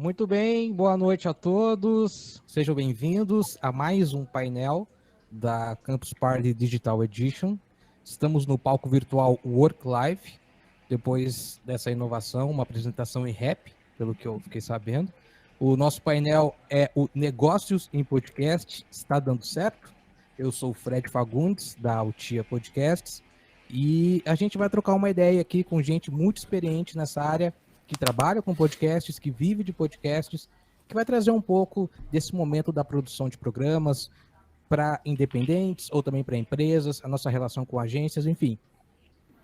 Muito bem, boa noite a todos. Sejam bem-vindos a mais um painel da Campus Party Digital Edition. Estamos no palco virtual Work Live, depois dessa inovação, uma apresentação em rap, pelo que eu fiquei sabendo. O nosso painel é o Negócios em Podcast, está dando certo? Eu sou o Fred Fagundes, da Altia Podcasts, e a gente vai trocar uma ideia aqui com gente muito experiente nessa área, que trabalha com podcasts, que vive de podcasts, que vai trazer um pouco desse momento da produção de programas para independentes ou também para empresas, a nossa relação com agências, enfim.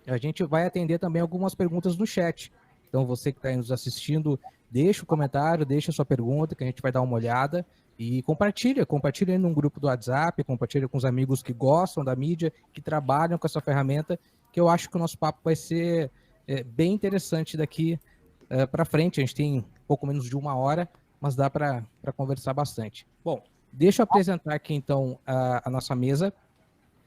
A gente vai atender também algumas perguntas no chat. Então, você que está nos assistindo, deixa o comentário, deixa a sua pergunta, que a gente vai dar uma olhada. E compartilha aí num grupo do WhatsApp, compartilha com os amigos que gostam da mídia, que trabalham com essa ferramenta, que eu acho que o nosso papo vai ser bem interessante daqui para frente. A gente tem pouco menos de uma hora, mas dá para conversar bastante. Bom, deixa eu apresentar aqui então a nossa mesa.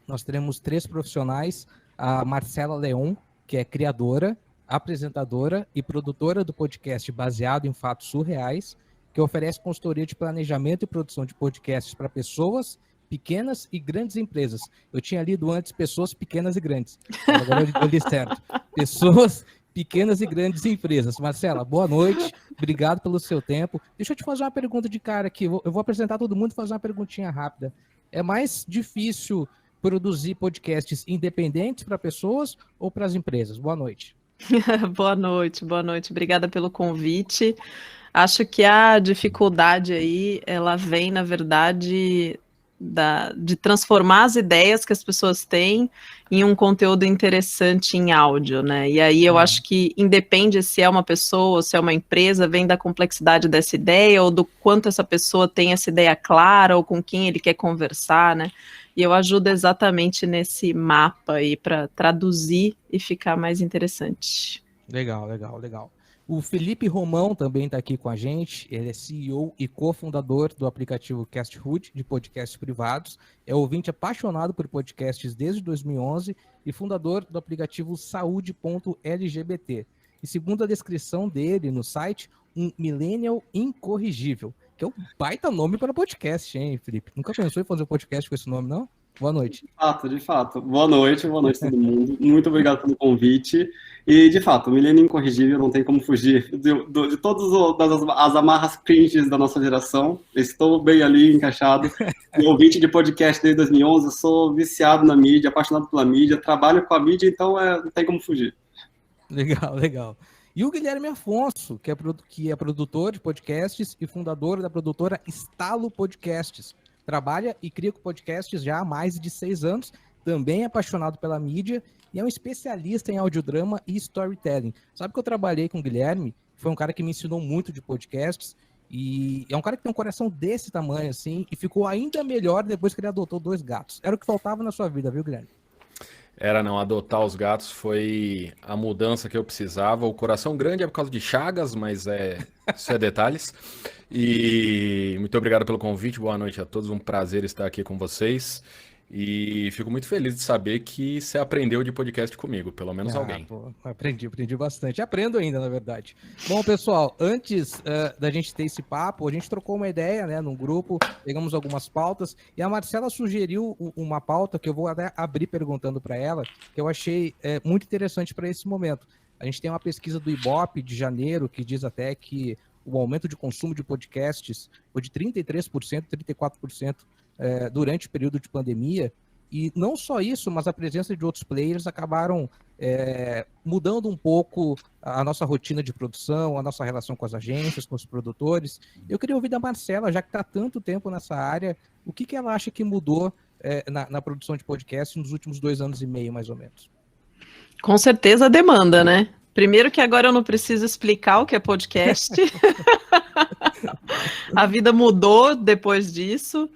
Nós teremos 3 profissionais, a Marcela Leon, que é criadora, apresentadora e produtora do podcast Baseado em Fatos Surreais, que oferece consultoria de planejamento e produção de podcasts para pessoas pequenas e grandes empresas. Eu tinha lido antes pessoas pequenas e grandes, agora eu li certo. Pessoas pequenas e grandes empresas. Marcela, boa noite, obrigado pelo seu tempo. Deixa eu te fazer uma pergunta de cara aqui, eu vou apresentar todo mundo e fazer uma perguntinha rápida. É mais difícil produzir podcasts independentes para pessoas ou para as empresas? Boa noite. Boa noite. Obrigada pelo convite. Acho que a dificuldade aí, ela vem, na verdade, de transformar as ideias que as pessoas têm em um conteúdo interessante em áudio, né? E aí eu acho que independe se é uma pessoa ou se é uma empresa, vem da complexidade dessa ideia ou do quanto essa pessoa tem essa ideia clara ou com quem ele quer conversar, né? E eu ajudo exatamente nesse mapa aí para traduzir e ficar mais interessante. Legal. O Felipe Romão também está aqui com a gente. Ele é CEO e cofundador do aplicativo Casthood, de podcasts privados. É ouvinte apaixonado por podcasts desde 2011 e fundador do aplicativo Saúde.lgbt. E segundo a descrição dele no site, um millennial incorrigível, que é um baita nome para podcast, hein, Felipe? Nunca pensou em fazer um podcast com esse nome, não? Boa noite. De fato. Boa noite todo mundo. Muito obrigado pelo convite. E, de fato, o milênio incorrigível não tem como fugir de todas as amarras cringes da nossa geração. Estou bem ali, encaixado. Ouvinte de podcast desde 2011, eu sou viciado na mídia, apaixonado pela mídia, trabalho com a mídia, então não tem como fugir. Legal. E o Guilherme Afonso, que é produtor de podcasts e fundador da produtora Estalo Podcasts. Trabalha e cria podcasts já há mais de 6 anos, também é apaixonado pela mídia e é um especialista em audiodrama e storytelling. Sabe que eu trabalhei com o Guilherme, foi um cara que me ensinou muito de podcasts e é um cara que tem um coração desse tamanho assim e ficou ainda melhor depois que ele adotou 2 gatos. Era o que faltava na sua vida, viu, Guilherme? Adotar os gatos foi a mudança que eu precisava. O coração grande é por causa de chagas, mas isso é detalhes. E muito obrigado pelo convite, boa noite a todos, um prazer estar aqui com vocês. E fico muito feliz de saber que você aprendeu de podcast comigo, pelo menos alguém. Pô, aprendi bastante, aprendo ainda, na verdade. Bom, pessoal, antes da gente ter esse papo, a gente trocou uma ideia, né, num grupo, pegamos algumas pautas, e a Marcela sugeriu uma pauta que eu vou até abrir perguntando para ela, que eu achei muito interessante para esse momento. A gente tem uma pesquisa do Ibope de janeiro, que diz até que o aumento de consumo de podcasts foi de 33%, 34%, durante o período de pandemia, e não só isso, mas a presença de outros players acabaram mudando um pouco a nossa rotina de produção, a nossa relação com as agências, com os produtores. Eu queria ouvir da Marcela, já que está há tanto tempo nessa área, o que ela acha que mudou na produção de podcast nos últimos 2 anos e meio, mais ou menos? Com certeza a demanda, né? Primeiro que agora eu não preciso explicar o que é podcast. A vida mudou depois disso.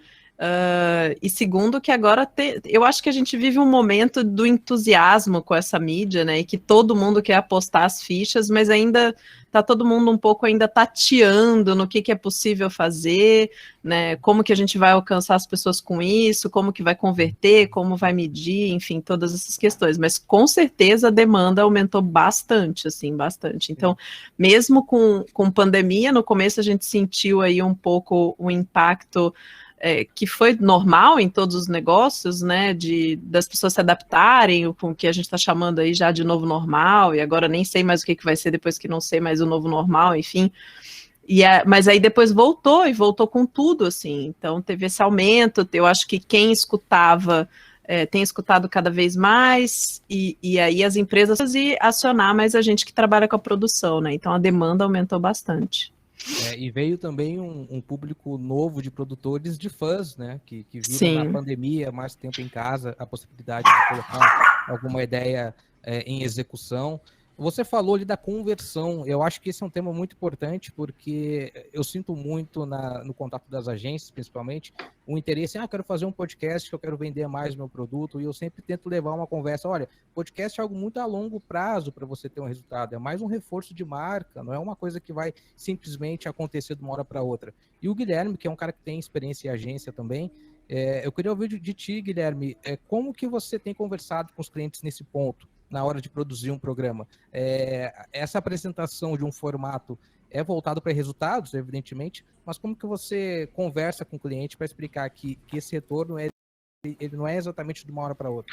E segundo, que agora eu acho que a gente vive um momento do entusiasmo com essa mídia, né? E que todo mundo quer apostar as fichas, mas ainda está todo mundo um pouco ainda tateando no que é possível fazer, né? Como que a gente vai alcançar as pessoas com isso, como que vai converter, como vai medir, enfim, todas essas questões. Mas com certeza a demanda aumentou bastante, assim, bastante. Então, mesmo com pandemia, no começo a gente sentiu aí um pouco o impacto que foi normal em todos os negócios, né, das pessoas se adaptarem com o que a gente está chamando aí já de novo normal, e agora nem sei mais o que vai ser depois que não sei mais o novo normal, enfim. Mas aí depois voltou, e voltou com tudo, assim, então teve esse aumento. Eu acho que quem escutava tem escutado cada vez mais, e aí as empresas e acionar mais a gente que trabalha com a produção, né, então a demanda aumentou bastante. E veio também um público novo de produtores, de fãs, né? Que viram na pandemia, mais tempo em casa, a possibilidade de colocar alguma ideia em execução. Você falou ali da conversão. Eu acho que esse é um tema muito importante, porque eu sinto muito no contato das agências, principalmente, o interesse, eu quero fazer um podcast, que eu quero vender mais meu produto, e eu sempre tento levar uma conversa. Olha, podcast é algo muito a longo prazo para você ter um resultado, é mais um reforço de marca, não é uma coisa que vai simplesmente acontecer de uma hora para outra. E o Guilherme, que é um cara que tem experiência em agência também, eu queria ouvir de ti, Guilherme, como que você tem conversado com os clientes nesse ponto, na hora de produzir um programa? Essa apresentação de um formato é voltado para resultados, evidentemente, mas como que você conversa com o cliente para explicar que esse retorno ele não é exatamente de uma hora para outra?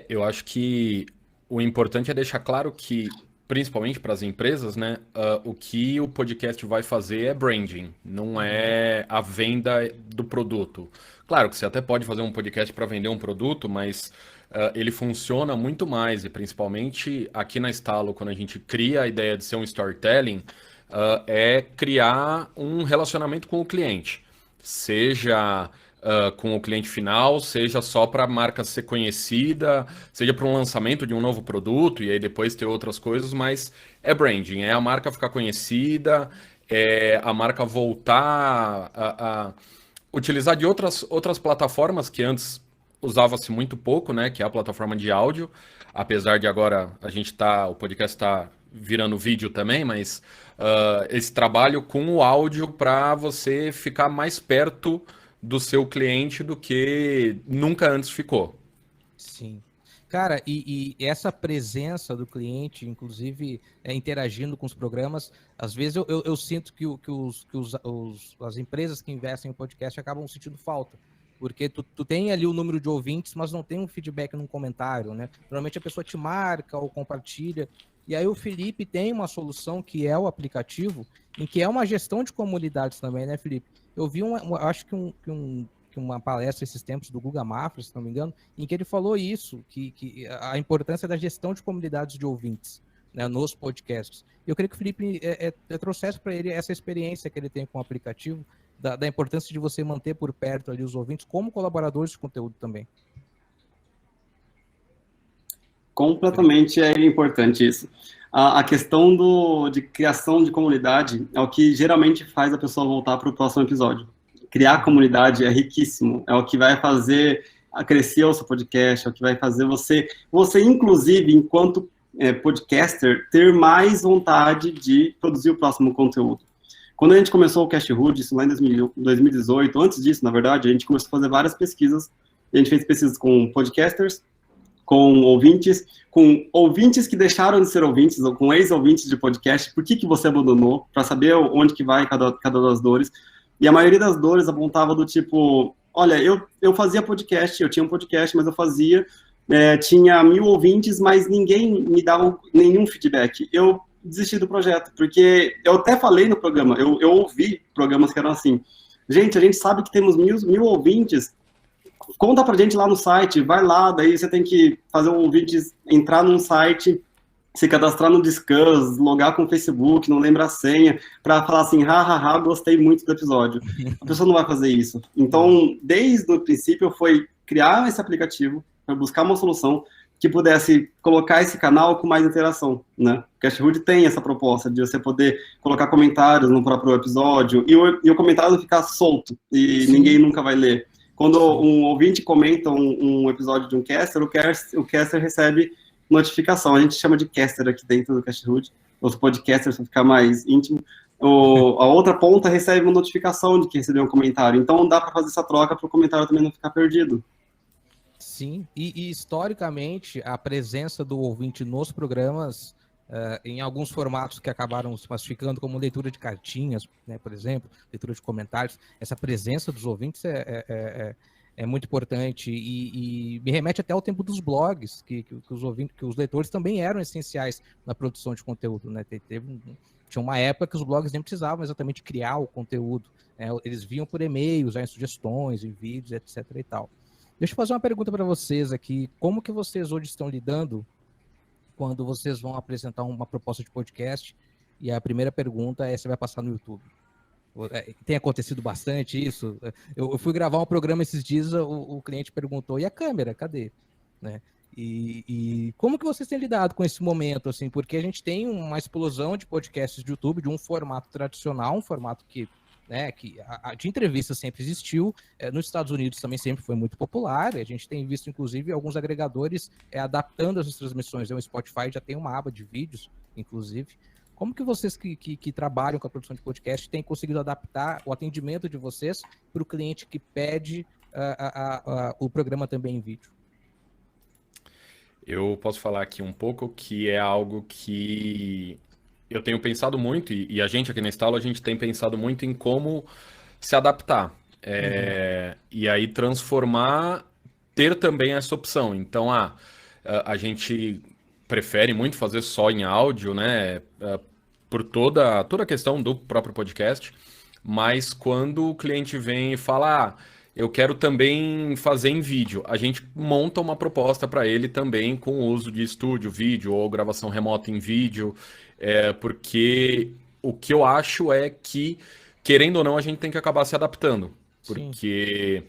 Eu acho que o importante é deixar claro que, principalmente para as empresas, né, o que o podcast vai fazer é branding, não é a venda do produto. Claro que você até pode fazer um podcast para vender um produto, mas ele funciona muito mais, e principalmente aqui na Estalo, quando a gente cria a ideia de ser um storytelling, é criar um relacionamento com o cliente, seja com o cliente final, seja só para a marca ser conhecida, seja para um lançamento de um novo produto, e aí depois ter outras coisas, mas é branding, é a marca ficar conhecida, é a marca voltar a utilizar de outras plataformas que antes usava-se muito pouco, né, que é a plataforma de áudio, apesar de agora o podcast está virando vídeo também, mas esse trabalho com o áudio para você ficar mais perto do seu cliente do que nunca antes ficou. Sim. Cara, e essa presença do cliente, inclusive interagindo com os programas, às vezes eu sinto que as empresas que investem em podcast acabam sentindo falta. Porque tu tem ali o número de ouvintes, mas não tem um feedback num comentário, né? Normalmente a pessoa te marca ou compartilha. E aí o Felipe tem uma solução que é o aplicativo, em que é uma gestão de comunidades também, né, Felipe? Eu vi acho que uma palestra esses tempos do Guga Mafra, se não me engano, em que ele falou isso, que a importância da gestão de comunidades de ouvintes, né, nos podcasts. Eu queria que o Felipe trouxesse para ele essa experiência que ele tem com o aplicativo, da importância de você manter por perto ali os ouvintes como colaboradores de conteúdo também. Completamente é importante isso. A questão de criação de comunidade é o que geralmente faz a pessoa voltar para o próximo episódio. Criar comunidade é riquíssimo, é o que vai fazer crescer o seu podcast, é o que vai fazer você inclusive, enquanto podcaster, ter mais vontade de produzir o próximo conteúdo. Quando a gente começou o Cashhood, isso lá em 2018, antes disso, na verdade, a gente começou a fazer várias pesquisas. A gente fez pesquisas com podcasters, com ouvintes que deixaram de ser ouvintes, ou com ex-ouvintes de podcast, por que você abandonou, para saber onde que vai cada das dores. E a maioria das dores apontava do tipo, olha, eu fazia podcast, eu tinha um podcast, mas eu fazia, tinha 1.000 ouvintes, mas ninguém me dava nenhum feedback. Eu desisti do projeto, porque eu até falei no programa, eu ouvi programas que eram assim, a gente sabe que temos 1.000 ouvintes, conta pra gente lá no site, vai lá, daí você tem que fazer um ouvinte entrar num site, se cadastrar no Discuss, logar com o Facebook, não lembra a senha, para falar assim, hahaha, gostei muito do episódio. A pessoa não vai fazer isso. Então, desde o princípio, foi criar esse aplicativo, para buscar uma solução que pudesse colocar esse canal com mais interação, né? O Cashhood tem essa proposta de você poder colocar comentários no próprio episódio e o comentário não ficar solto e Sim. Ninguém nunca vai ler. Quando um ouvinte comenta um episódio de um caster, o caster recebe notificação. A gente chama de caster aqui dentro do Casthood, os podcasters, para ficar mais íntimo. A outra ponta recebe uma notificação de que recebeu um comentário. Então dá para fazer essa troca para o comentário também não ficar perdido. Sim, e historicamente a presença do ouvinte nos programas, em alguns formatos que acabaram se classificando como leitura de cartinhas, né, por exemplo, leitura de comentários, essa presença dos ouvintes é muito importante e me remete até ao tempo dos blogs, que os leitores também eram essenciais na produção de conteúdo, né? Tinha uma época que os blogs nem precisavam exatamente criar o conteúdo, né? Eles vinham por e-mails, em sugestões, em vídeos, etc. e tal. Deixa eu fazer uma pergunta para vocês aqui. Como que vocês hoje estão lidando quando vocês vão apresentar uma proposta de podcast? E a primeira pergunta é se vai passar no YouTube. Tem acontecido bastante isso? Eu fui gravar um programa esses dias, o cliente perguntou, e a câmera, cadê? Né? E como que vocês têm lidado com esse momento? Assim, porque a gente tem uma explosão de podcasts de YouTube, de um formato tradicional, um formato que de entrevista sempre existiu, nos Estados Unidos também sempre foi muito popular, a gente tem visto, inclusive, alguns agregadores adaptando essas transmissões, o Spotify já tem uma aba de vídeos, inclusive. Como que vocês que trabalham com a produção de podcast têm conseguido adaptar o atendimento de vocês para o cliente que pede o programa também em vídeo? Eu posso falar aqui um pouco que é algo que eu tenho pensado muito, e a gente aqui na Instalo, a gente tem pensado muito em como se adaptar. E aí ter também essa opção. Então, a gente prefere muito fazer só em áudio, né? Por toda a questão do próprio podcast. Mas quando o cliente vem e fala, eu quero também fazer em vídeo, a gente monta uma proposta para ele também com o uso de estúdio, vídeo ou gravação remota em vídeo, porque o que eu acho é que, querendo ou não, a gente tem que acabar se adaptando. Porque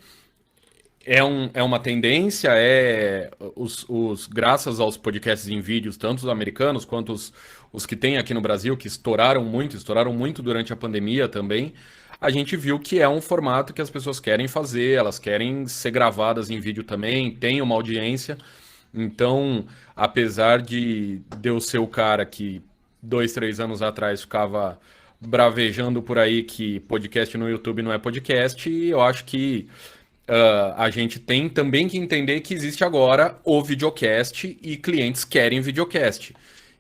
é uma tendência, graças aos podcasts em vídeos, tanto os americanos quanto os que tem aqui no Brasil, que estouraram muito durante a pandemia também, a gente viu que é um formato que as pessoas querem fazer, elas querem ser gravadas em vídeo também, tem uma audiência. Então, apesar de eu ser o cara que 2, 3 anos atrás ficava bravejando por aí que podcast no YouTube não é podcast, eu acho que a gente tem também que entender que existe agora o videocast e clientes querem videocast.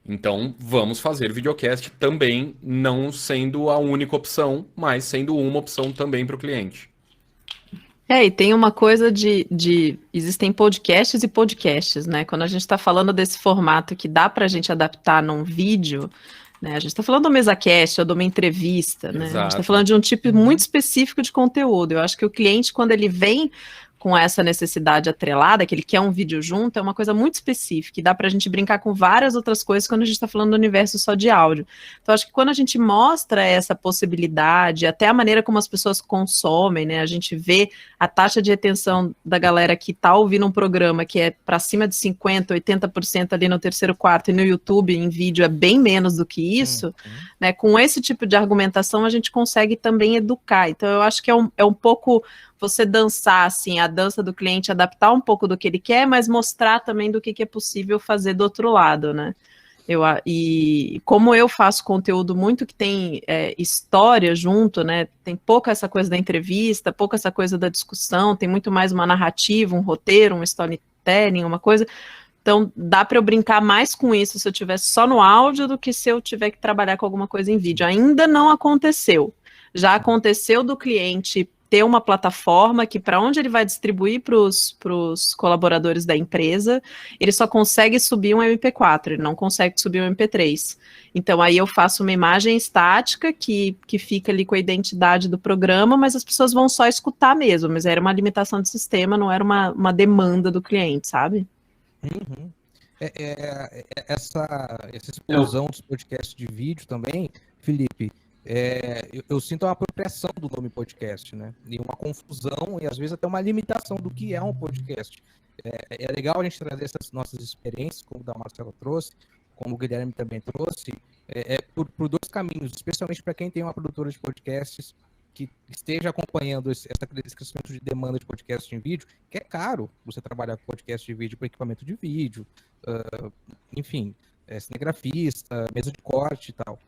Então, vamos fazer videocast também, não sendo a única opção, mas sendo uma opção também para o cliente. E tem uma coisa existem podcasts e podcasts, né? Quando a gente está falando desse formato que dá para a gente adaptar num vídeo, né? A gente está falando do MesaCast ou de uma entrevista, né? A gente está falando de um tipo muito específico de conteúdo. Eu acho que o cliente, quando ele vem com essa necessidade atrelada, que ele quer um vídeo junto, é uma coisa muito específica, e dá pra gente brincar com várias outras coisas quando a gente está falando do universo só de áudio. Então, acho que quando a gente mostra essa possibilidade, até a maneira como as pessoas consomem, né, a gente vê a taxa de retenção da galera que tá ouvindo um programa que é para cima de 50%, 80% ali no terceiro quarto, e no YouTube, em vídeo, é bem menos do que isso, né, com esse tipo de argumentação, a gente consegue também educar. Então, eu acho que é um pouco você dançar, assim, a dança do cliente, adaptar um pouco do que ele quer, mas mostrar também do que é possível fazer do outro lado, né? E como eu faço conteúdo muito que tem história junto, né? Tem pouca essa coisa da entrevista, pouca essa coisa da discussão, tem muito mais uma narrativa, um roteiro, um storytelling, uma coisa. Então, dá para eu brincar mais com isso se eu tivesse só no áudio do que se eu tiver que trabalhar com alguma coisa em vídeo. Ainda não aconteceu. Já aconteceu do cliente ter uma plataforma que, para onde ele vai distribuir para os colaboradores da empresa, ele só consegue subir um MP4, ele não consegue subir um MP3. Então, aí eu faço uma imagem estática que fica ali com a identidade do programa, mas as pessoas vão só escutar mesmo, mas era uma limitação de sistema, não era uma demanda do cliente, sabe? Uhum. Essa explosão dos podcasts de vídeo também, Felipe, eu sinto uma apropriação do nome podcast, né? E uma confusão e às vezes até uma limitação do que é um podcast. É legal a gente trazer essas nossas experiências, como a Marcela trouxe, como o Guilherme também trouxe, por dois caminhos, especialmente para quem tem uma produtora de podcasts que esteja acompanhando esse crescimento de demanda de podcast em vídeo, que é caro você trabalhar com podcast de vídeo com equipamento de vídeo, enfim, cinegrafista, mesa de corte e tal.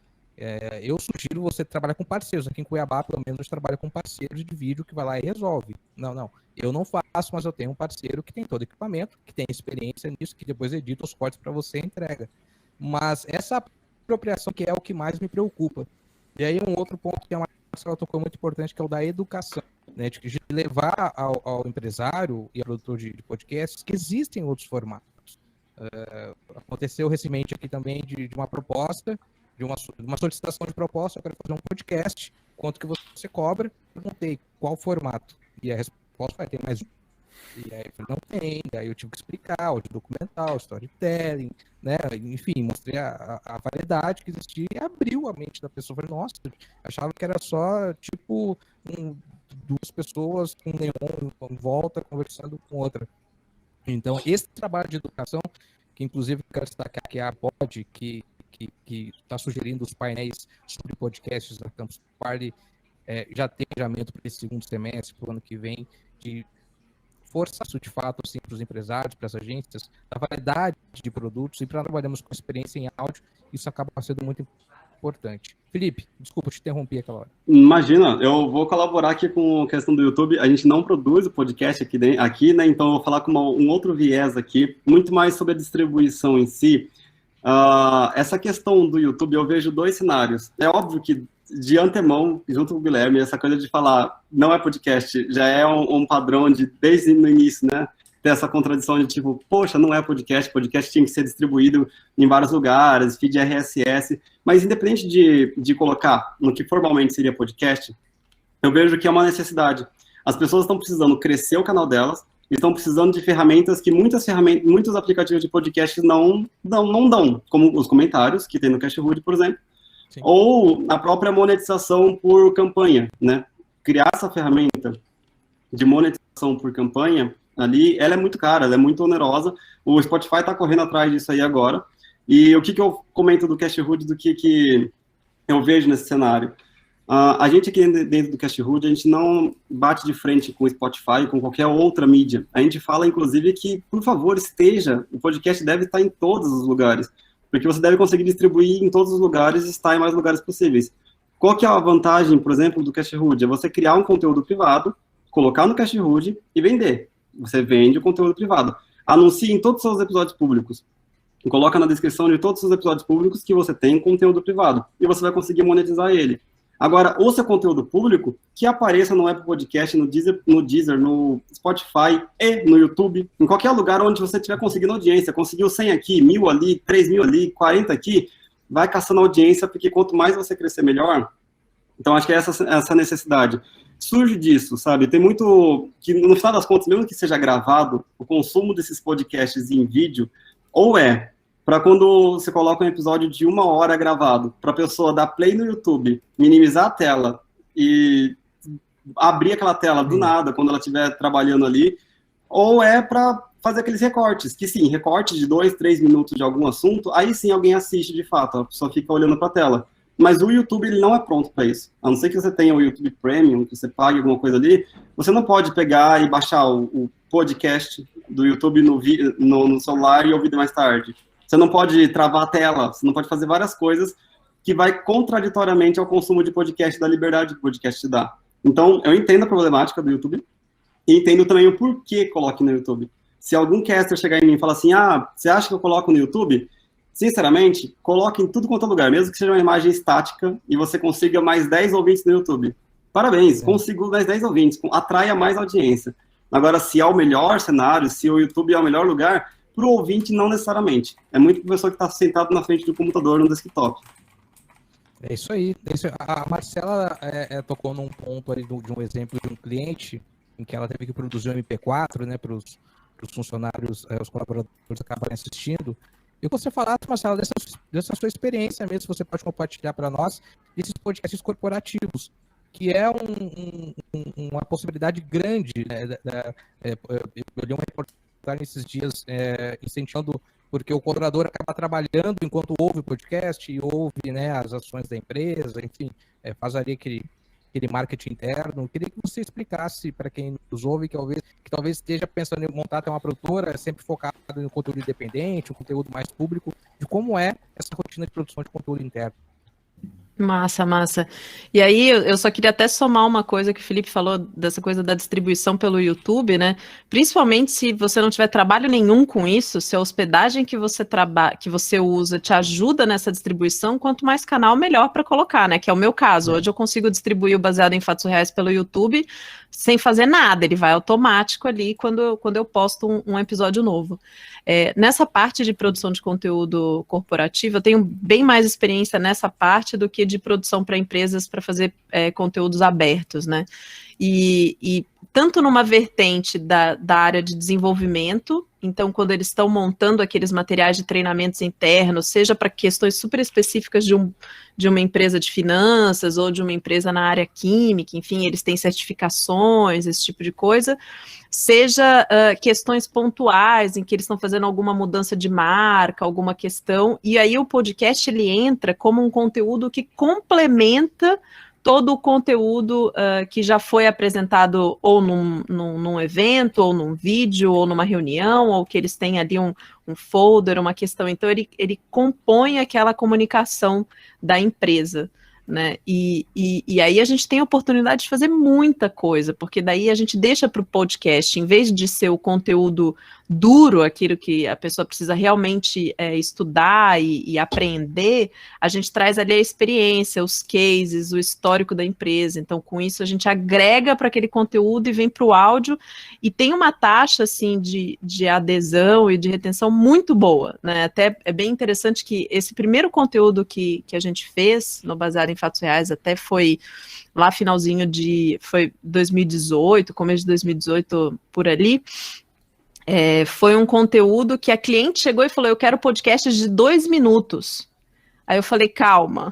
Eu sugiro você trabalhar com parceiros. Aqui em Cuiabá, pelo menos, a gente trabalha com parceiros de vídeo que vai lá e resolve. Não, eu não faço, mas eu tenho um parceiro que tem todo o equipamento, que tem experiência nisso, que depois edita os cortes para você e entrega. Mas essa apropriação que é o que mais me preocupa. E aí um outro ponto que a Marcela tocou muito importante, que é o da educação, né, de levar ao empresário e ao produtor de podcasts que existem outros formatos. Aconteceu recentemente aqui também de uma proposta, de uma solicitação de proposta, eu quero fazer um podcast, quanto que você cobra? Perguntei qual formato, e a resposta vai ter mais um. E aí eu falei, não tem, daí eu tive que explicar, áudio documental, storytelling, né, enfim, mostrei a variedade que existia e abriu a mente da pessoa. Eu falei, nossa, achava que era só, tipo, duas pessoas com neon em volta conversando com outra. Então, esse trabalho de educação, que inclusive eu quero destacar que é a POD, que está sugerindo os painéis sobre podcasts da Campus Party, já tem planejamento para esse segundo semestre, para o ano que vem, de forçar isso de fato assim, para os empresários, para as agências, da variedade de produtos, e para trabalharmos com experiência em áudio, isso acaba sendo muito importante. Felipe, desculpa, eu te interrompi aquela hora. Imagina, eu vou colaborar aqui com a questão do YouTube. A gente não produz o podcast aqui, né? Então eu vou falar com um outro viés aqui, muito mais sobre a distribuição em si. Essa questão do YouTube, eu vejo dois cenários. É óbvio que, de antemão, junto com o Guilherme, essa coisa de falar não é podcast, já é um padrão desde o início, né? Ter essa contradição de tipo, poxa, não é podcast tinha que ser distribuído em vários lugares, feed RSS, mas independente de colocar no que formalmente seria podcast, eu vejo que é uma necessidade. As pessoas estão precisando crescer o canal delas, estão precisando de ferramentas que muitos aplicativos de podcast não dão, como os comentários, que tem no Cashhood, por exemplo, sim, ou a própria monetização por campanha, né? Criar essa ferramenta de monetização por campanha, ali, ela é muito cara, ela é muito onerosa. O Spotify está correndo atrás disso aí agora. E o que eu comento do Cashhood, do que eu vejo nesse cenário? A gente aqui dentro do Cashhood, a gente não bate de frente com o Spotify, com qualquer outra mídia. A gente fala, inclusive, que, por favor, o podcast deve estar em todos os lugares, porque você deve conseguir distribuir em todos os lugares e estar em mais lugares possíveis. Qual que é a vantagem, por exemplo, do Cashhood? É você criar um conteúdo privado, colocar no Cashhood e vender. Você vende o conteúdo privado. Anuncie em todos os seus episódios públicos. Coloca na descrição de todos os episódios públicos que você tem conteúdo privado. E você vai conseguir monetizar ele. Agora, o seu conteúdo público, que apareça no Apple Podcast, no Deezer, no Spotify e no YouTube, em qualquer lugar onde você estiver conseguindo audiência. Conseguiu 100 aqui, 1.000 ali, 3.000 ali, 40 aqui, vai caçando audiência, porque quanto mais você crescer, melhor. Então, acho que é essa necessidade. Surge disso, sabe? Tem muito que, no final das contas, mesmo que seja gravado, o consumo desses podcasts em vídeo, ou para quando você coloca um episódio de 1 hora gravado, para a pessoa dar play no YouTube, minimizar a tela e abrir aquela tela do nada, quando ela estiver trabalhando ali, ou para fazer aqueles recortes, que sim, recorte de 2, 3 minutos de algum assunto, aí sim alguém assiste de fato, a pessoa fica olhando para a tela. Mas o YouTube, ele não é pronto para isso. A não ser que você tenha o YouTube Premium, que você pague alguma coisa ali, você não pode pegar e baixar o podcast do YouTube no celular e ouvir mais tarde. Você não pode travar a tela, você não pode fazer várias coisas que vai contraditoriamente ao consumo de podcast, da liberdade que o podcast te dá. Então, eu entendo a problemática do YouTube e entendo também o porquê coloque no YouTube. Se algum caster chegar em mim e falar assim, você acha que eu coloco no YouTube? Sinceramente, coloque em tudo quanto é lugar, mesmo que seja uma imagem estática e você consiga mais 10 ouvintes no YouTube. Parabéns, consigo mais 10 ouvintes, atraia mais audiência. Agora, se é o melhor cenário, se o YouTube é o melhor lugar, para o ouvinte, não necessariamente. É muito para a pessoa que está sentado na frente do computador, no desktop. É isso aí. A Marcela tocou num ponto ali de um exemplo de um cliente em que ela teve que produzir um MP4, né, para os funcionários, os colaboradores acabarem assistindo. E que você falasse, Marcelo, dessa sua experiência mesmo, se você pode compartilhar para nós, desses podcasts corporativos, que é uma possibilidade grande. Né, eu li uma reportagem esses dias incentivando, porque o colaborador acaba trabalhando enquanto ouve o podcast e ouve, né, as ações da empresa, enfim, faz ali aquele marketing interno. Eu queria que você explicasse para quem nos ouve, que talvez esteja pensando em montar até uma produtora, sempre focada no conteúdo independente, um conteúdo mais público, de como é essa rotina de produção de conteúdo interno. Massa, massa. E aí, eu só queria até somar uma coisa que o Felipe falou, dessa coisa da distribuição pelo YouTube, né? Principalmente se você não tiver trabalho nenhum com isso, se a hospedagem que você usa te ajuda nessa distribuição, quanto mais canal, melhor para colocar, né? Que é o meu caso. Hoje eu consigo distribuir o Baseado em Fatos Reais pelo YouTube sem fazer nada, ele vai automático ali quando eu posto um episódio novo. Nessa parte de produção de conteúdo corporativo, eu tenho bem mais experiência nessa parte do que de produção para empresas para fazer conteúdos abertos, né? E tanto numa vertente da área de desenvolvimento, então quando eles estão montando aqueles materiais de treinamentos internos, seja para questões super específicas de uma empresa de finanças ou de uma empresa na área química, enfim, eles têm certificações, esse tipo de coisa, seja questões pontuais em que eles estão fazendo alguma mudança de marca, alguma questão, e aí o podcast ele entra como um conteúdo que complementa todo o conteúdo que já foi apresentado ou num evento, ou num vídeo, ou numa reunião, ou que eles têm ali um folder, uma questão. Então, ele compõe aquela comunicação da empresa, né? E aí a gente tem a oportunidade de fazer muita coisa, porque daí a gente deixa para o podcast, em vez de ser o conteúdo duro, aquilo que a pessoa precisa realmente estudar e aprender, a gente traz ali a experiência, os cases, o histórico da empresa. Então, com isso, a gente agrega para aquele conteúdo e vem para o áudio, e tem uma taxa, assim, de adesão e de retenção muito boa, né? Até é bem interessante que esse primeiro conteúdo que a gente fez no Baseado em Fatos Reais, até foi lá finalzinho foi 2018, começo de 2018, por ali. Foi um conteúdo que a cliente chegou e falou, eu quero podcast de 2 minutos. Aí eu falei, calma.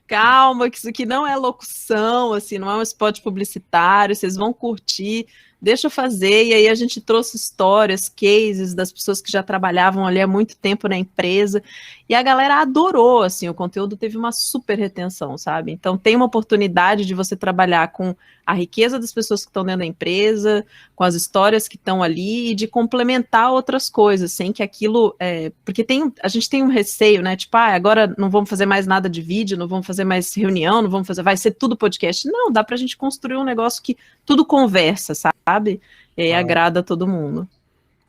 Calma, que isso aqui não é locução, assim, não é um spot publicitário, vocês vão curtir, deixa eu fazer. E aí a gente trouxe histórias, cases das pessoas que já trabalhavam ali há muito tempo na empresa, e a galera adorou, assim, o conteúdo teve uma super retenção, sabe? Então tem uma oportunidade de você trabalhar com a riqueza das pessoas que estão dentro da empresa, com as histórias que estão ali, e de complementar outras coisas, sem que aquilo... porque a gente tem um receio, né? Tipo, agora não vamos fazer mais nada de vídeo, não vamos fazer mais reunião, não vamos fazer... Vai ser tudo podcast. Não, dá pra gente construir um negócio que tudo conversa, sabe? E aí agrada todo mundo.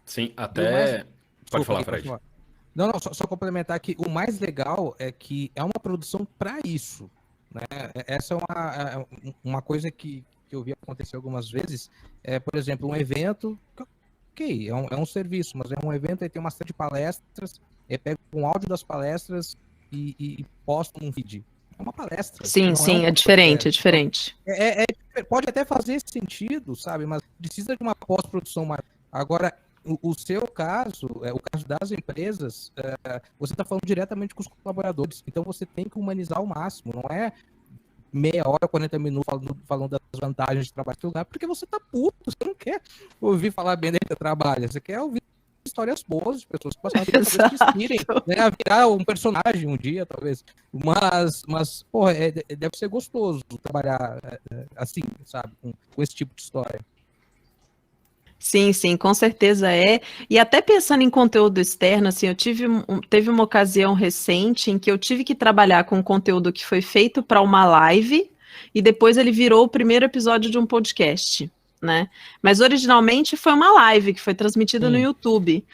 Sim, até... Pode falar, Fred. Não, só complementar que o mais legal é que é uma produção para isso, né? Essa é uma coisa que eu vi acontecer algumas vezes. Por exemplo, um evento, ok, é um serviço, mas é um evento e tem uma série de palestras, pega um áudio das palestras e posta um vídeo. É uma palestra. Sim, é diferente, é diferente. Pode até fazer sentido, sabe? Mas precisa de uma pós-produção mais. Agora, o seu caso, o caso das empresas, você está falando diretamente com os colaboradores, então você tem que humanizar ao máximo, não é meia hora, 40 minutos falando das vantagens de trabalhar em lugar, porque você tá puto, você não quer ouvir falar bem do trabalho, você quer ouvir histórias boas de pessoas que passaram talvez te inspirem, né, a virar um personagem um dia, talvez. Mas porra, deve ser gostoso trabalhar assim, sabe, com esse tipo de história. Sim, com certeza é. E até pensando em conteúdo externo, assim, teve uma ocasião recente em que eu tive que trabalhar com um conteúdo que foi feito para uma live e depois ele virou o primeiro episódio de um podcast, né? Mas originalmente foi uma live que foi transmitida no YouTube.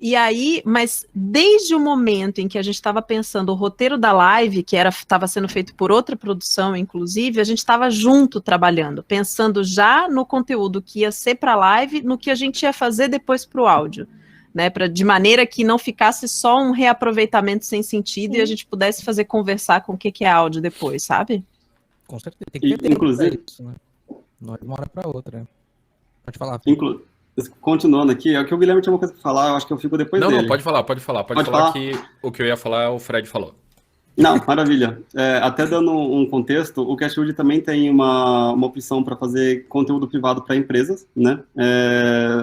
E aí, mas desde o momento em que a gente estava pensando o roteiro da live, que estava sendo feito por outra produção, inclusive, a gente estava junto trabalhando, pensando já no conteúdo que ia ser para a live, no que a gente ia fazer depois para o áudio, né? De maneira que não ficasse só um reaproveitamento sem sentido e a gente pudesse conversar com o que é áudio depois, sabe? Com certeza, tem que ter tempo para isso, né? Não é de uma hora para outra. Pode falar. Continuando aqui, é que o Guilherme tinha uma coisa para falar, eu acho que eu fico depois dele. Não, pode falar. Pode falar que o que eu ia falar, o Fred falou. Não, maravilha. Até dando um contexto, o Cashwood também tem uma opção para fazer conteúdo privado para empresas, né?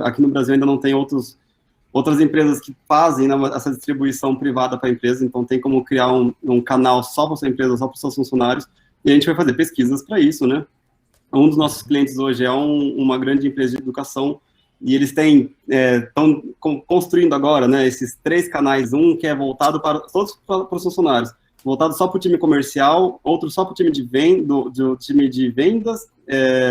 Aqui no Brasil ainda não tem outras empresas que fazem, né, essa distribuição privada para empresas, então tem como criar um canal só para sua empresa, só para os seus funcionários. E a gente vai fazer pesquisas para isso, né? Um dos nossos clientes hoje é uma grande empresa de educação e eles estão construindo agora, né, esses 3 canais, um que é voltado para todos para os funcionários, voltado só para o time comercial, outro só para o time time de vendas,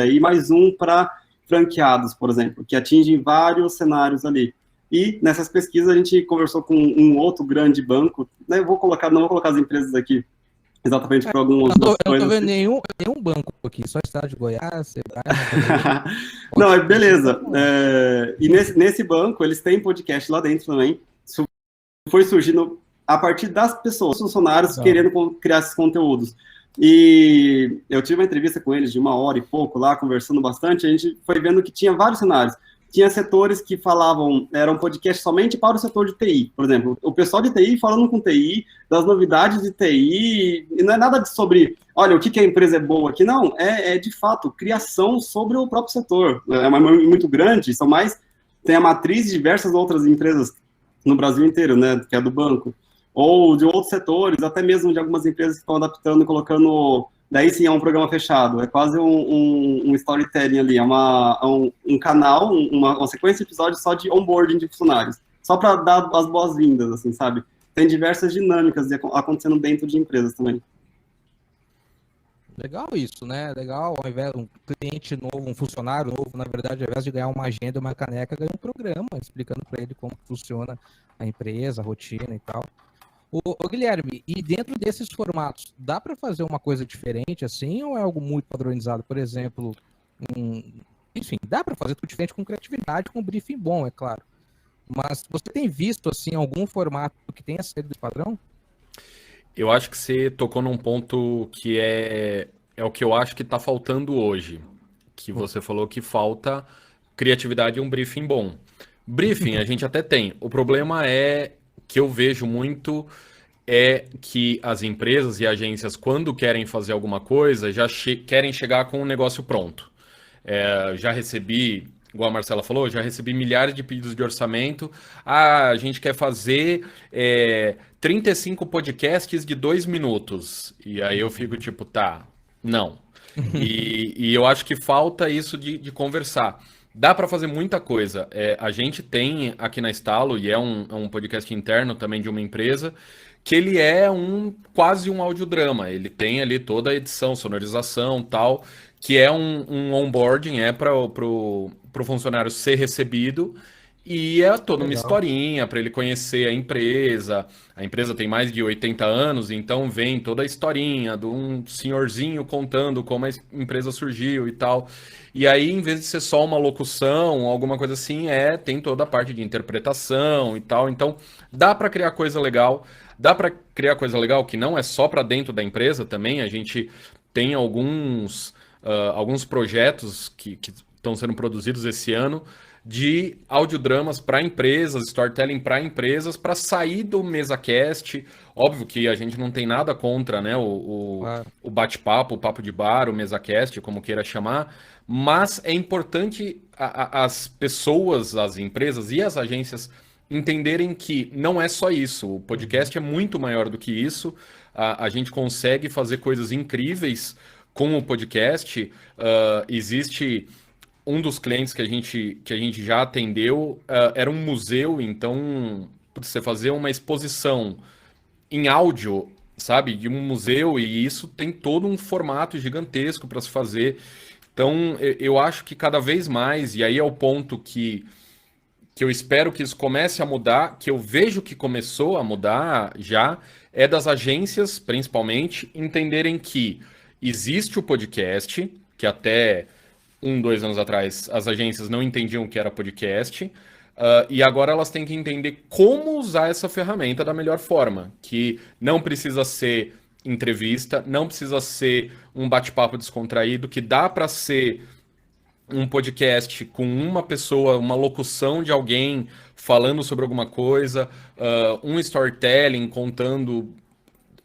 e mais um para franqueados, por exemplo, que atingem vários cenários ali. E nessas pesquisas a gente conversou com um outro grande banco, né, não vou colocar as empresas aqui, exatamente por algumas coisas. Eu não tô vendo nenhum banco aqui, só estado de Goiás, Não, beleza. E nesse banco, eles têm podcast lá dentro também. Isso foi surgindo a partir das pessoas, funcionários querendo criar esses conteúdos. E eu tive uma entrevista com eles de 1 hora e pouco lá, conversando bastante, a gente foi vendo que tinha vários cenários. Tinha setores que falavam, era um podcast somente para o setor de TI, por exemplo, o pessoal de TI falando com TI, das novidades de TI, e não é nada sobre, olha, o que a empresa é boa aqui, não, é de fato, criação sobre o próprio setor, é muito grande, tem a matriz de diversas outras empresas no Brasil inteiro, né, que é do banco, ou de outros setores, até mesmo de algumas empresas que estão adaptando e colocando... Daí sim é um programa fechado, é quase um storytelling ali, é um canal, uma sequência de episódios só de onboarding de funcionários, só para dar as boas-vindas, assim, sabe? Tem diversas dinâmicas acontecendo dentro de empresas também. Legal isso, né? Legal, ao invés de um cliente novo, um funcionário novo, na verdade, ao invés de ganhar uma agenda, uma caneca, ganha um programa explicando para ele como funciona a empresa, a rotina e tal. Ô, Guilherme, e dentro desses formatos, dá para fazer uma coisa diferente assim, ou é algo muito padronizado? Por exemplo, enfim, dá para fazer tudo diferente com criatividade, com um briefing bom, é claro. Mas você tem visto assim algum formato que tenha saído do padrão? Eu acho que você tocou num ponto que é o que eu acho que está faltando hoje. Que você falou que falta criatividade e um briefing bom. Briefing a gente até tem. O problema é que eu vejo muito é que as empresas e agências, quando querem fazer alguma coisa, já querem chegar com um negócio pronto. Já recebi, igual a Marcela falou, já recebi milhares de pedidos de orçamento. A gente quer fazer 35 podcasts de 2 minutos. E aí eu fico tipo, tá, não. E eu acho que falta isso de conversar. Dá para fazer muita coisa. A gente tem aqui na Estalo, e é um podcast interno também de uma empresa, que ele é quase um audiodrama. Ele tem ali toda a edição, sonorização tal, que é um onboarding, para o funcionário ser recebido, e é toda uma historinha para ele conhecer a empresa. A empresa tem mais de 80 anos, então vem toda a historinha de um senhorzinho contando como a empresa surgiu e tal. E aí, em vez de ser só uma locução, alguma coisa assim, tem toda a parte de interpretação e tal. Então, dá para criar coisa legal. Dá para criar coisa legal que não é só para dentro da empresa também. A gente tem alguns projetos que estão sendo produzidos esse ano de audiodramas para empresas, storytelling para empresas, para sair do MesaCast. Óbvio que a gente não tem nada contra, né, o bate-papo, o papo de bar, o MesaCast, como queira chamar, mas é importante as pessoas, as empresas e as agências entenderem que não é só isso. O podcast é muito maior do que isso. A gente consegue fazer coisas incríveis com o podcast. Existe um dos clientes que a gente já atendeu, era um museu, então você fazer uma exposição em áudio, sabe, de um museu, e isso tem todo um formato gigantesco para se fazer. Então, eu acho que cada vez mais, e aí é o ponto que eu espero que isso comece a mudar, que eu vejo que começou a mudar já, é das agências, principalmente, entenderem que existe o podcast, que até 2 anos atrás as agências não entendiam o que era podcast, e agora elas têm que entender como usar essa ferramenta da melhor forma, que não precisa ser entrevista, não precisa ser um bate-papo descontraído, que dá para ser um podcast com uma pessoa, uma locução de alguém falando sobre alguma coisa, um storytelling contando,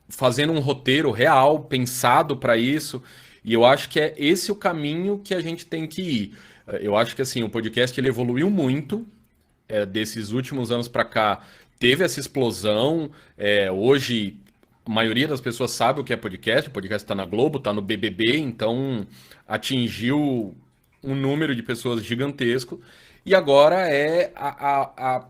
fazendo um roteiro real, pensado para isso. E eu acho que é esse o caminho que a gente tem que ir. Eu acho que assim, o podcast ele evoluiu muito, desses últimos anos para cá, teve essa explosão. Hoje, a maioria das pessoas sabe o que é podcast. O podcast está na Globo, está no BBB, então atingiu um número de pessoas gigantesco. E agora é a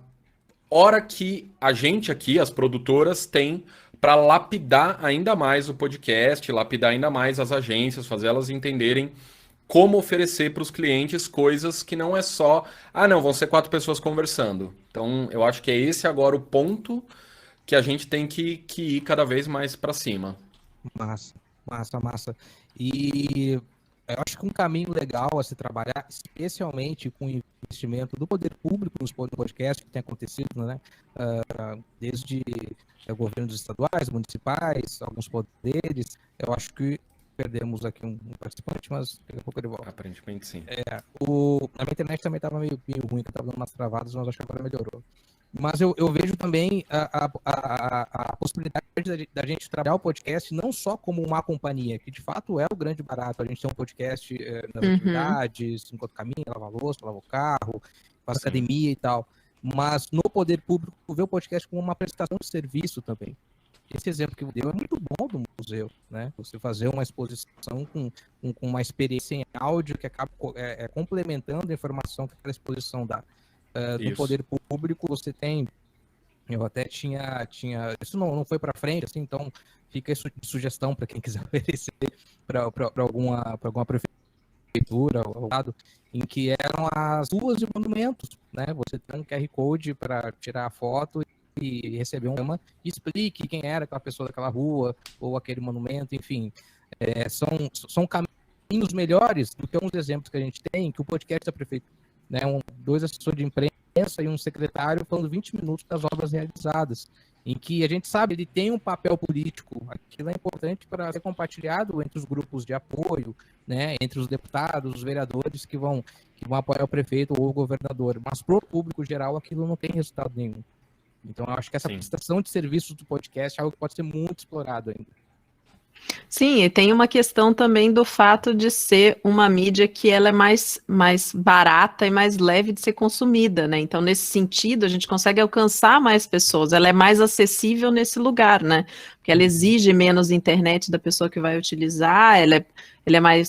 hora que a gente aqui, as produtoras, tem para lapidar ainda mais o podcast, lapidar ainda mais as agências, fazer elas entenderem como oferecer para os clientes coisas que não é só, não, vão ser 4 pessoas conversando. Então, eu acho que é esse agora o ponto que a gente tem que ir cada vez mais para cima. Massa. E eu acho que um caminho legal a se trabalhar, especialmente com o investimento do poder público nos podcasts que tem acontecido, né? Desde governos estaduais, municipais, alguns poderes. Eu acho que perdemos aqui um participante, mas daqui a pouco ele volta. Aparentemente sim. A minha internet também estava meio ruim, que eu estava dando umas travadas, mas acho que agora melhorou. Mas eu vejo também a possibilidade da gente trabalhar o podcast não só como uma companhia, que de fato é o grande barato. A gente tem um podcast nas atividades, enquanto caminha, lava a louça, lava o carro, faz academia e tal. Mas no poder público, ver o podcast como uma prestação de serviço também. Esse exemplo que eu dei é muito bom do museu, né? Você fazer uma exposição com uma experiência em áudio que acaba complementando a informação que aquela exposição dá. No poder público você tem, eu até tinha isso não foi para frente, assim, então fica isso de sugestão para quem quiser oferecer para alguma prefeitura ou lado, em que eram as ruas e monumentos, né? Você tem um QR Code para tirar a foto e receber um tema e explique quem era aquela pessoa daquela rua ou aquele monumento, enfim, são caminhos melhores do que uns exemplos que a gente tem, que o podcast da prefeitura, né, 2 assessores de imprensa e um secretário falando 20 minutos das obras realizadas, em que a gente sabe ele tem um papel político, aquilo é importante para ser compartilhado entre os grupos de apoio, né, entre os deputados, os vereadores que vão apoiar o prefeito ou o governador, mas para o público geral aquilo não tem resultado nenhum. Então eu acho que essa prestação de serviços do podcast é algo que pode ser muito explorado ainda. Sim, e tem uma questão também do fato de ser uma mídia que ela é mais barata e mais leve de ser consumida, né? Então, nesse sentido, a gente consegue alcançar mais pessoas, ela é mais acessível nesse lugar, né? Porque ela exige menos internet da pessoa que vai utilizar, ela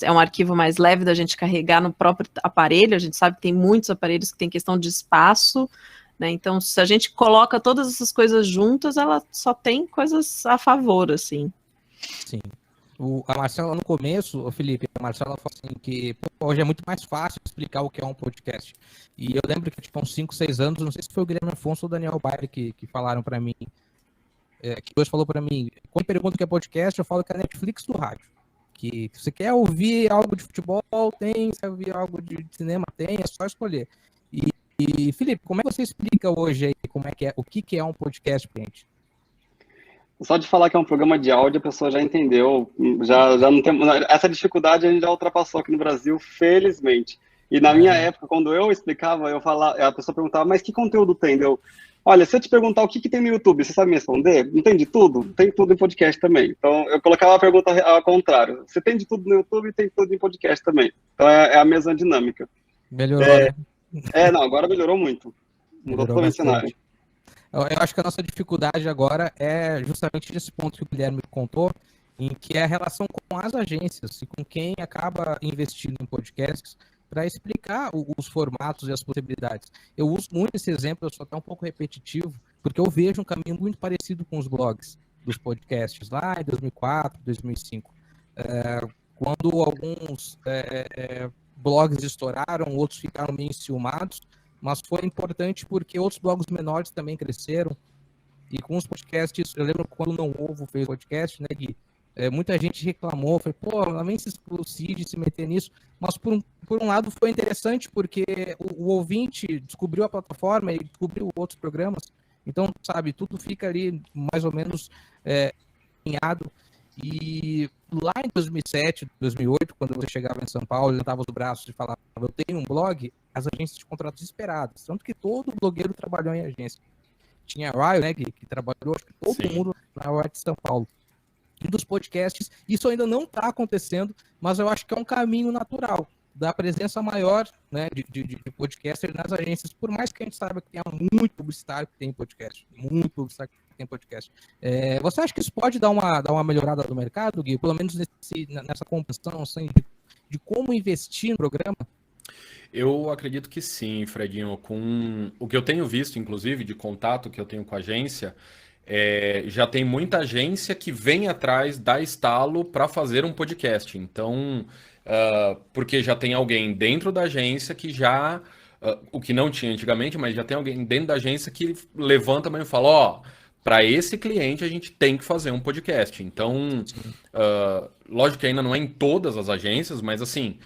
é um arquivo mais leve da gente carregar no próprio aparelho, a gente sabe que tem muitos aparelhos que tem questão de espaço, né? Então, se a gente coloca todas essas coisas juntas, ela só tem coisas a favor, assim. Sim. A Marcela, no começo, Felipe, a Marcela falou assim que hoje é muito mais fácil explicar o que é um podcast. E eu lembro que, tipo, há uns 5, 6 anos, não sei se foi o Guilherme Afonso ou o Daniel Baile que falaram para mim, que hoje falou para mim, quando pergunta o que é podcast, eu falo que é a Netflix do rádio. Que você quer ouvir algo de futebol, tem, se quer ouvir algo de cinema, tem, é só escolher. E Felipe, como é que você explica hoje aí o que é um podcast pra gente? Só de falar que é um programa de áudio, a pessoa já entendeu, já não tem, essa dificuldade a gente já ultrapassou aqui no Brasil, felizmente. E na minha época, quando eu explicava, a pessoa perguntava, mas que conteúdo tem? Olha, se eu te perguntar o que tem no YouTube, você sabe me responder? Não tem de tudo? Tem tudo em podcast também. Então, eu colocava a pergunta ao contrário. Você tem de tudo no YouTube e tem tudo em podcast também. Então, é a mesma dinâmica. Melhorou, né? Não, agora melhorou muito. Mudou totalmente o cenário. Eu acho que a nossa dificuldade agora é justamente esse ponto que o Guilherme contou, em que é a relação com as agências e com quem acaba investindo em podcasts para explicar os formatos e as possibilidades. Eu uso muito esse exemplo, eu sou até um pouco repetitivo, porque eu vejo um caminho muito parecido com os blogs dos podcasts, lá em 2004, 2005. Quando alguns blogs estouraram, outros ficaram meio enciumados, mas foi importante porque outros blogs menores também cresceram, e com os podcasts, eu lembro quando o Não Ovo fez podcast, né, Gui? Muita gente reclamou, foi, lá vem o Cid se meter nisso, mas por um lado foi interessante, porque o ouvinte descobriu a plataforma e descobriu outros programas, então, sabe, tudo fica ali mais ou menos alinhado. E lá em 2007, 2008, quando você chegava em São Paulo, levantava os braços e falava, eu tenho um blog, as agências de contratos esperadas, tanto que todo blogueiro trabalhou em agência. Tinha a Ryle, né, que trabalhou, acho que todo mundo na Ryle de São Paulo. E dos podcasts, isso ainda não está acontecendo, mas eu acho que é um caminho natural. da presença maior, né, de podcaster nas agências, por mais que a gente saiba que tem muito publicitário que tem podcast, você acha que isso pode dar uma melhorada no mercado, Gui? Pelo menos nessa compreensão assim, de como investir no programa? Eu acredito que sim, Fredinho. Com o que eu tenho visto, inclusive, de contato que eu tenho com a agência, já tem muita agência que vem atrás da Estalo para fazer um podcast. Então, porque já tem alguém dentro da agência que já, o que não tinha antigamente, mas já tem alguém dentro da agência que levanta a mão e fala, ó, para esse cliente a gente tem que fazer um podcast. Então, lógico que ainda não é em todas as agências, mas assim,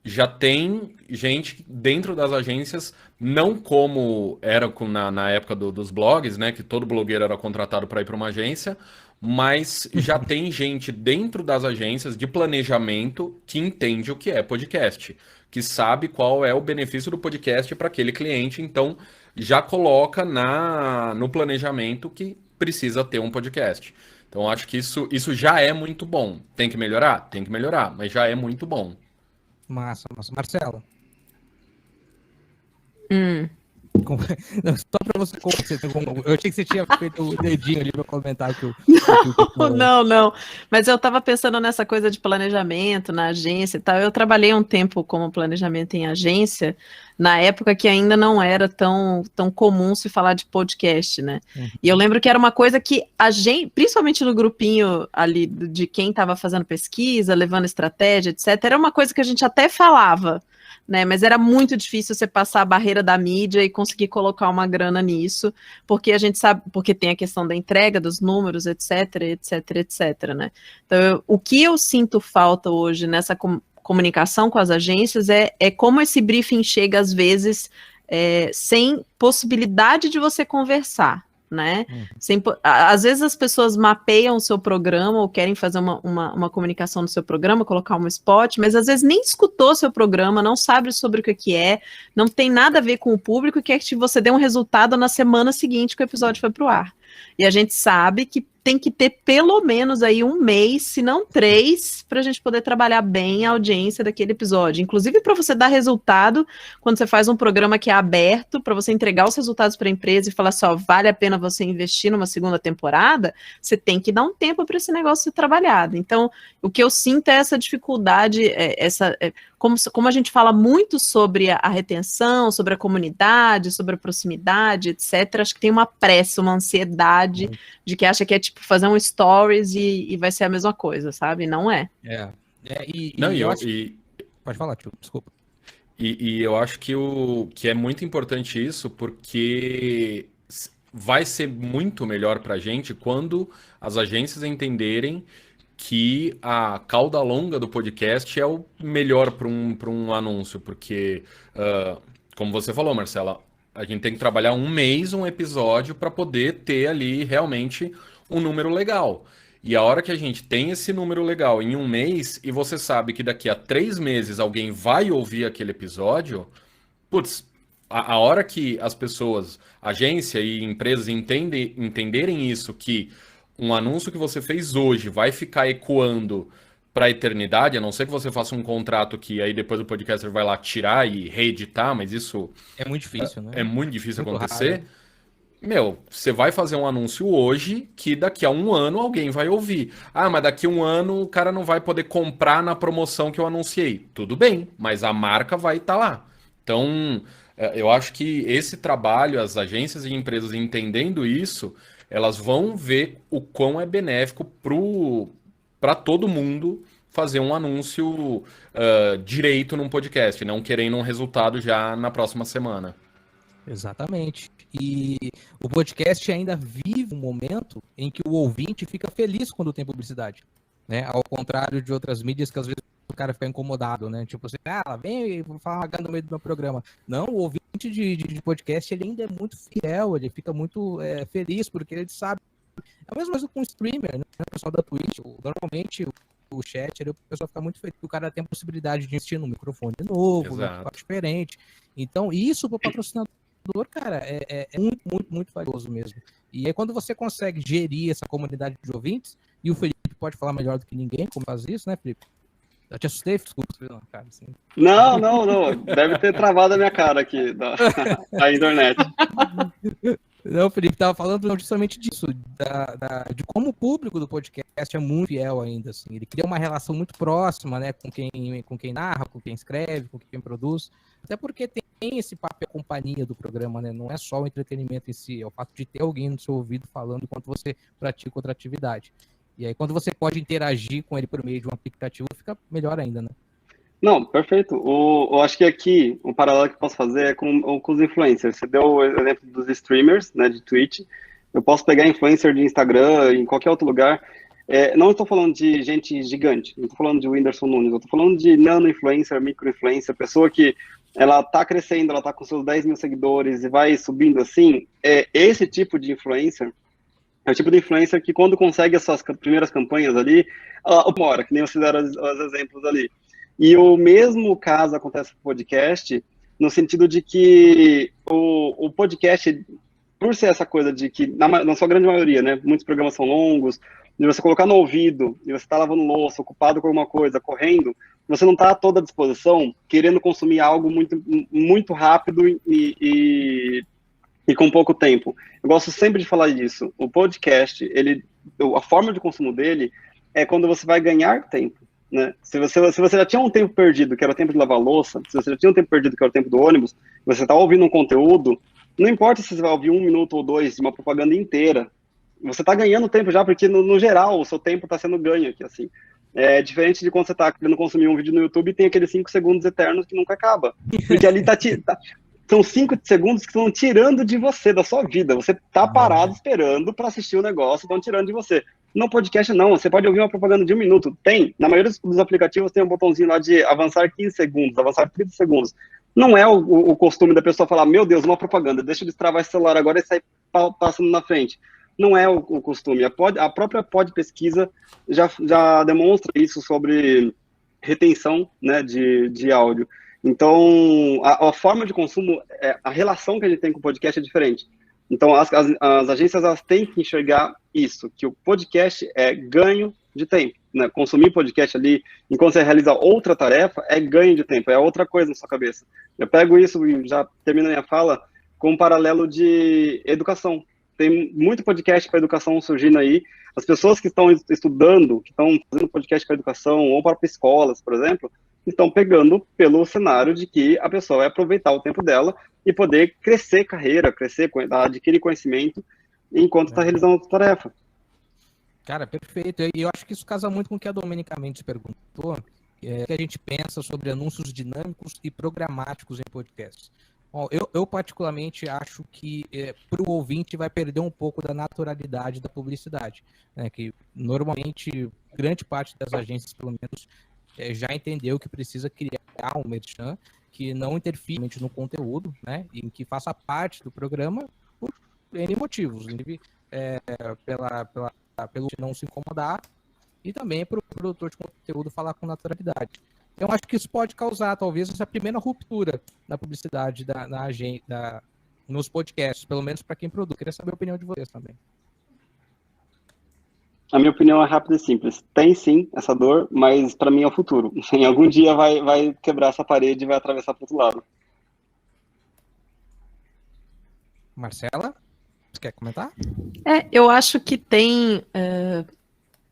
já tem gente dentro das agências, não como era na época dos blogs, né? Que todo blogueiro era contratado para ir para uma agência, mas já tem gente dentro das agências de planejamento que entende o que é podcast, que sabe qual é o benefício do podcast para aquele cliente, então já coloca no planejamento que precisa ter um podcast. Então acho que isso já é muito bom. Tem que melhorar? Tem que melhorar, mas já é muito bom. Massa. Marcelo? Não, só para você eu achei que você tinha feito o dedinho ali para comentar que Não, mas eu estava pensando nessa coisa de planejamento na agência e tal. Eu trabalhei um tempo como planejamento em agência, na época que ainda não era tão comum se falar de podcast, né? E eu lembro que era uma coisa que a gente, principalmente no grupinho ali de quem estava fazendo pesquisa, levando estratégia, etc., era uma coisa que a gente até falava, né, mas era muito difícil você passar a barreira da mídia e conseguir colocar uma grana nisso, porque a gente sabe, porque tem a questão da entrega, dos números, etc, né. Então, o que eu sinto falta hoje nessa comunicação com as agências é como esse briefing chega, às vezes, sem possibilidade de você conversar, né? Às vezes as pessoas mapeiam o seu programa ou querem fazer uma comunicação no seu programa, colocar um spot, mas às vezes nem escutou seu programa, não sabe sobre o que é, não tem nada a ver com o público e quer que você dê um resultado na semana seguinte que o episódio foi pro ar. E a gente sabe que tem que ter pelo menos aí 1 mês, se não 3, para a gente poder trabalhar bem a audiência daquele episódio. Inclusive para você dar resultado, quando você faz um programa que é aberto, para você entregar os resultados para a empresa e falar só, vale a pena você investir numa segunda temporada, você tem que dar um tempo para esse negócio ser trabalhado. Então, o que eu sinto é essa dificuldade, como a gente fala muito sobre a retenção, sobre a comunidade, sobre a proximidade, etc., acho que tem uma pressa, uma ansiedade de que acha que é tipo fazer um stories e vai ser a mesma coisa, sabe? Não é. Pode falar, tio, desculpa. E eu acho que é muito importante isso, porque vai ser muito melhor pra gente quando as agências entenderem que a cauda longa do podcast é o melhor para um anúncio, porque, como você falou, Marcela, a gente tem que trabalhar 1 mês, um episódio, para poder ter ali realmente um número legal. E a hora que a gente tem esse número legal em 1 mês, e você sabe que daqui a 3 meses alguém vai ouvir aquele episódio, putz, a hora que as pessoas, agência e empresas entenderem isso, que um anúncio que você fez hoje vai ficar ecoando para a eternidade, a não ser que você faça um contrato que aí depois o podcaster vai lá tirar e reeditar, mas isso é muito difícil, né? É muito difícil muito acontecer. Raro. Meu, você vai fazer um anúncio hoje que daqui a 1 ano alguém vai ouvir. Ah, mas daqui a 1 ano o cara não vai poder comprar na promoção que eu anunciei. Tudo bem, mas a marca vai estar lá. Então, eu acho que esse trabalho, as agências e empresas entendendo isso, elas vão ver o quão é benéfico para todo mundo fazer um anúncio direito num podcast, não querendo um resultado já na próxima semana. Exatamente. E o podcast ainda vive um momento em que o ouvinte fica feliz quando tem publicidade, né? Ao contrário de outras mídias que às vezes o cara fica incomodado, né? Tipo assim, vem falar no meio do meu programa. Não, o ouvinte de podcast, ele ainda é muito fiel, ele fica muito feliz, porque ele sabe. É a mesma coisa com o streamer, né? O pessoal da Twitch, normalmente o chat, o pessoal fica muito feliz, o cara tem a possibilidade de investir num microfone novo, num equipamento diferente. Então, isso para o patrocinador, cara, é muito, muito, muito valioso mesmo. E aí, quando você consegue gerir essa comunidade de ouvintes, e o Felipe pode falar melhor do que ninguém como faz isso, né, Felipe? Eu te assustei, desculpa, cara. Assim. Não. Deve ter travado a minha cara aqui da internet. Não, Felipe, estava falando justamente disso, de como o público do podcast é muito fiel ainda, assim. Ele cria uma relação muito próxima, né, com quem narra, com quem escreve, com quem produz, até porque tem esse papel companhia do programa, né, não é só o entretenimento em si, é o fato de ter alguém no seu ouvido falando enquanto você pratica outra atividade. E aí, quando você pode interagir com ele por meio de um aplicativo, fica melhor ainda, né? Não, perfeito. Eu acho que aqui, o paralelo que eu posso fazer é com os influencers. Você deu o exemplo dos streamers, né, de Twitch. Eu posso pegar influencer de Instagram, em qualquer outro lugar. Não estou falando de gente gigante, não estou falando de Whindersson Nunes, eu estou falando de nano-influencer, micro-influencer, pessoa que ela está crescendo, ela está com seus 10 mil seguidores e vai subindo assim. Esse tipo de influencer é o tipo de influencer que quando consegue as suas primeiras campanhas ali, uma hora, que nem vocês deram os exemplos ali. E o mesmo caso acontece com o podcast, no sentido de que o podcast, por ser essa coisa de que, na sua grande maioria, né, muitos programas são longos, de você colocar no ouvido, e você está lavando louça, ocupado com alguma coisa, correndo, você não está à toda disposição, querendo consumir algo muito, muito rápido e com pouco tempo. Eu gosto sempre de falar disso. O podcast, a forma de consumo dele é quando você vai ganhar tempo. Né? Se você já tinha um tempo perdido, que era o tempo de lavar louça, se você já tinha um tempo perdido, que era o tempo do ônibus, você está ouvindo um conteúdo, não importa se você vai ouvir 1 minuto ou 2 de uma propaganda inteira, você está ganhando tempo já, porque no geral o seu tempo está sendo ganho aqui, assim. É diferente de quando você está querendo consumir um vídeo no YouTube e tem aqueles 5 segundos eternos que nunca acaba. Porque ali são 5 segundos que estão tirando de você, da sua vida. Você está parado esperando para assistir o negócio, estão tirando de você. No podcast, não. Você pode ouvir uma propaganda de 1 minuto. Tem. Na maioria dos aplicativos tem um botãozinho lá de avançar 15 segundos, avançar 30 segundos. Não é o costume da pessoa falar, meu Deus, uma propaganda, deixa eu destravar esse celular agora e sair passando na frente. Não é o costume. A própria Pod Pesquisa já demonstra isso sobre retenção, né, de áudio. Então, a forma de consumo, a relação que a gente tem com o podcast é diferente. Então, as agências elas têm que enxergar isso, que o podcast é ganho de tempo. Né? Consumir podcast ali, enquanto você realiza outra tarefa, é ganho de tempo, é outra coisa na sua cabeça. Eu pego isso e já termino a minha fala com um paralelo de educação. Tem muito podcast para educação surgindo aí. As pessoas que estão estudando, que estão fazendo podcast para educação, ou para escolas, por exemplo, estão pegando pelo cenário de que a pessoa vai aproveitar o tempo dela e poder crescer carreira, adquirir conhecimento enquanto está realizando outra tarefa. Cara, perfeito. E eu acho que isso casa muito com o que a Domenica Mendes perguntou, que a gente pensa sobre anúncios dinâmicos e programáticos em podcasts. Bom, eu particularmente acho que para o ouvinte vai perder um pouco da naturalidade da publicidade, né? Que normalmente grande parte das agências, pelo menos, já entendeu que precisa criar um merchan que não interfira no conteúdo, né? E que faça parte do programa por N motivos, inclusive pelo não se incomodar e também para o produtor de conteúdo falar com naturalidade. Então, acho que isso pode causar, talvez, essa primeira ruptura na publicidade nos podcasts, pelo menos para quem produz. Queria saber a opinião de vocês também. A minha opinião é rápida e simples. Tem sim essa dor, mas para mim é o futuro. Em algum dia vai quebrar essa parede e vai atravessar para o outro lado. Marcela, você quer comentar? Eu acho que tem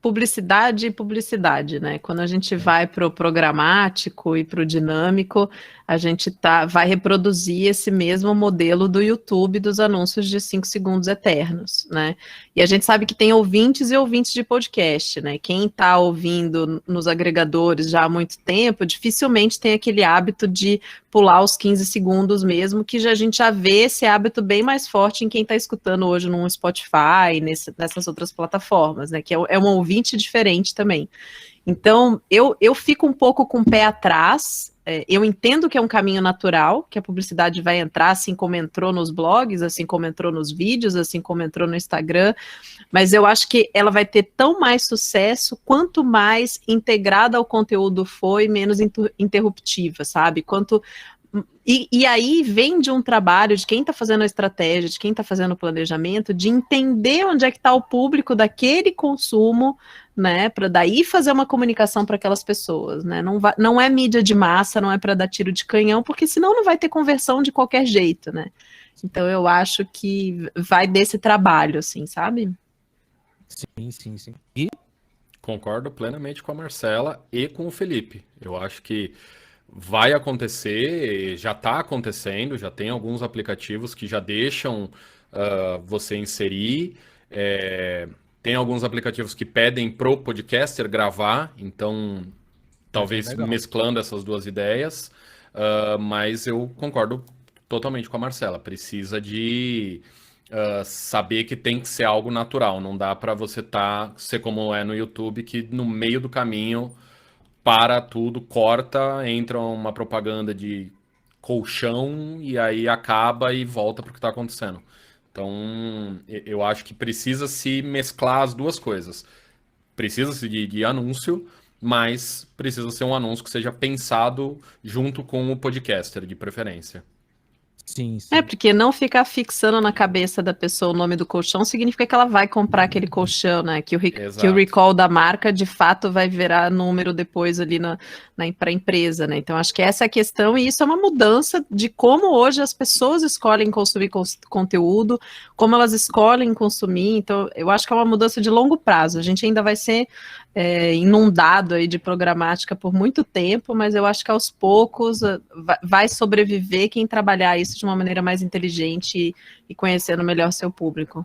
publicidade e publicidade, né? Quando a gente vai para o programático e para o dinâmico, a gente vai reproduzir esse mesmo modelo do YouTube dos anúncios de 5 segundos eternos, né? E a gente sabe que tem ouvintes e ouvintes de podcast, né? Quem está ouvindo nos agregadores já há muito tempo, dificilmente tem aquele hábito de pular os 15 segundos mesmo, que a gente já vê esse hábito bem mais forte em quem está escutando hoje no Spotify, nessas outras plataformas, né? Que é um ouvinte diferente também. Então, eu fico um pouco com o pé atrás. Eu entendo que é um caminho natural, que a publicidade vai entrar, assim como entrou nos blogs, assim como entrou nos vídeos, assim como entrou no Instagram, mas eu acho que ela vai ter tão mais sucesso quanto mais integrada ao conteúdo foi, menos interruptiva, sabe? Quanto E aí vem de um trabalho de quem está fazendo a estratégia, de quem está fazendo o planejamento, de entender onde é que está o público daquele consumo, né, para daí fazer uma comunicação para aquelas pessoas, né, não é mídia de massa, não é para dar tiro de canhão, porque senão não vai ter conversão de qualquer jeito, né. Então eu acho que vai desse trabalho, assim, sabe? Sim. E concordo plenamente com a Marcela e com o Felipe. Eu acho que vai acontecer, já está acontecendo, já tem alguns aplicativos que já deixam você inserir. Tem alguns aplicativos que pedem pro podcaster gravar, então talvez mesclando essas duas ideias, mas eu concordo totalmente com a Marcela. Precisa de saber que tem que ser algo natural, não dá para você ser como é no YouTube, que no meio do caminho para tudo, corta, entra uma propaganda de colchão e aí acaba e volta para o que está acontecendo. Então, eu acho que precisa se mesclar as duas coisas. Precisa-se de anúncio, mas precisa ser um anúncio que seja pensado junto com o podcaster, de preferência. Sim. Porque não ficar fixando na cabeça da pessoa o nome do colchão significa que ela vai comprar aquele colchão, né? Que o recall da marca, de fato, vai virar número depois ali para a empresa, né? Então, acho que essa é a questão, e isso é uma mudança de como hoje as pessoas escolhem consumir conteúdo, como elas escolhem consumir. Então, eu acho que é uma mudança de longo prazo. A gente ainda vai ser inundado aí de programática por muito tempo, mas eu acho que aos poucos vai sobreviver quem trabalhar isso de uma maneira mais inteligente e conhecendo melhor seu público.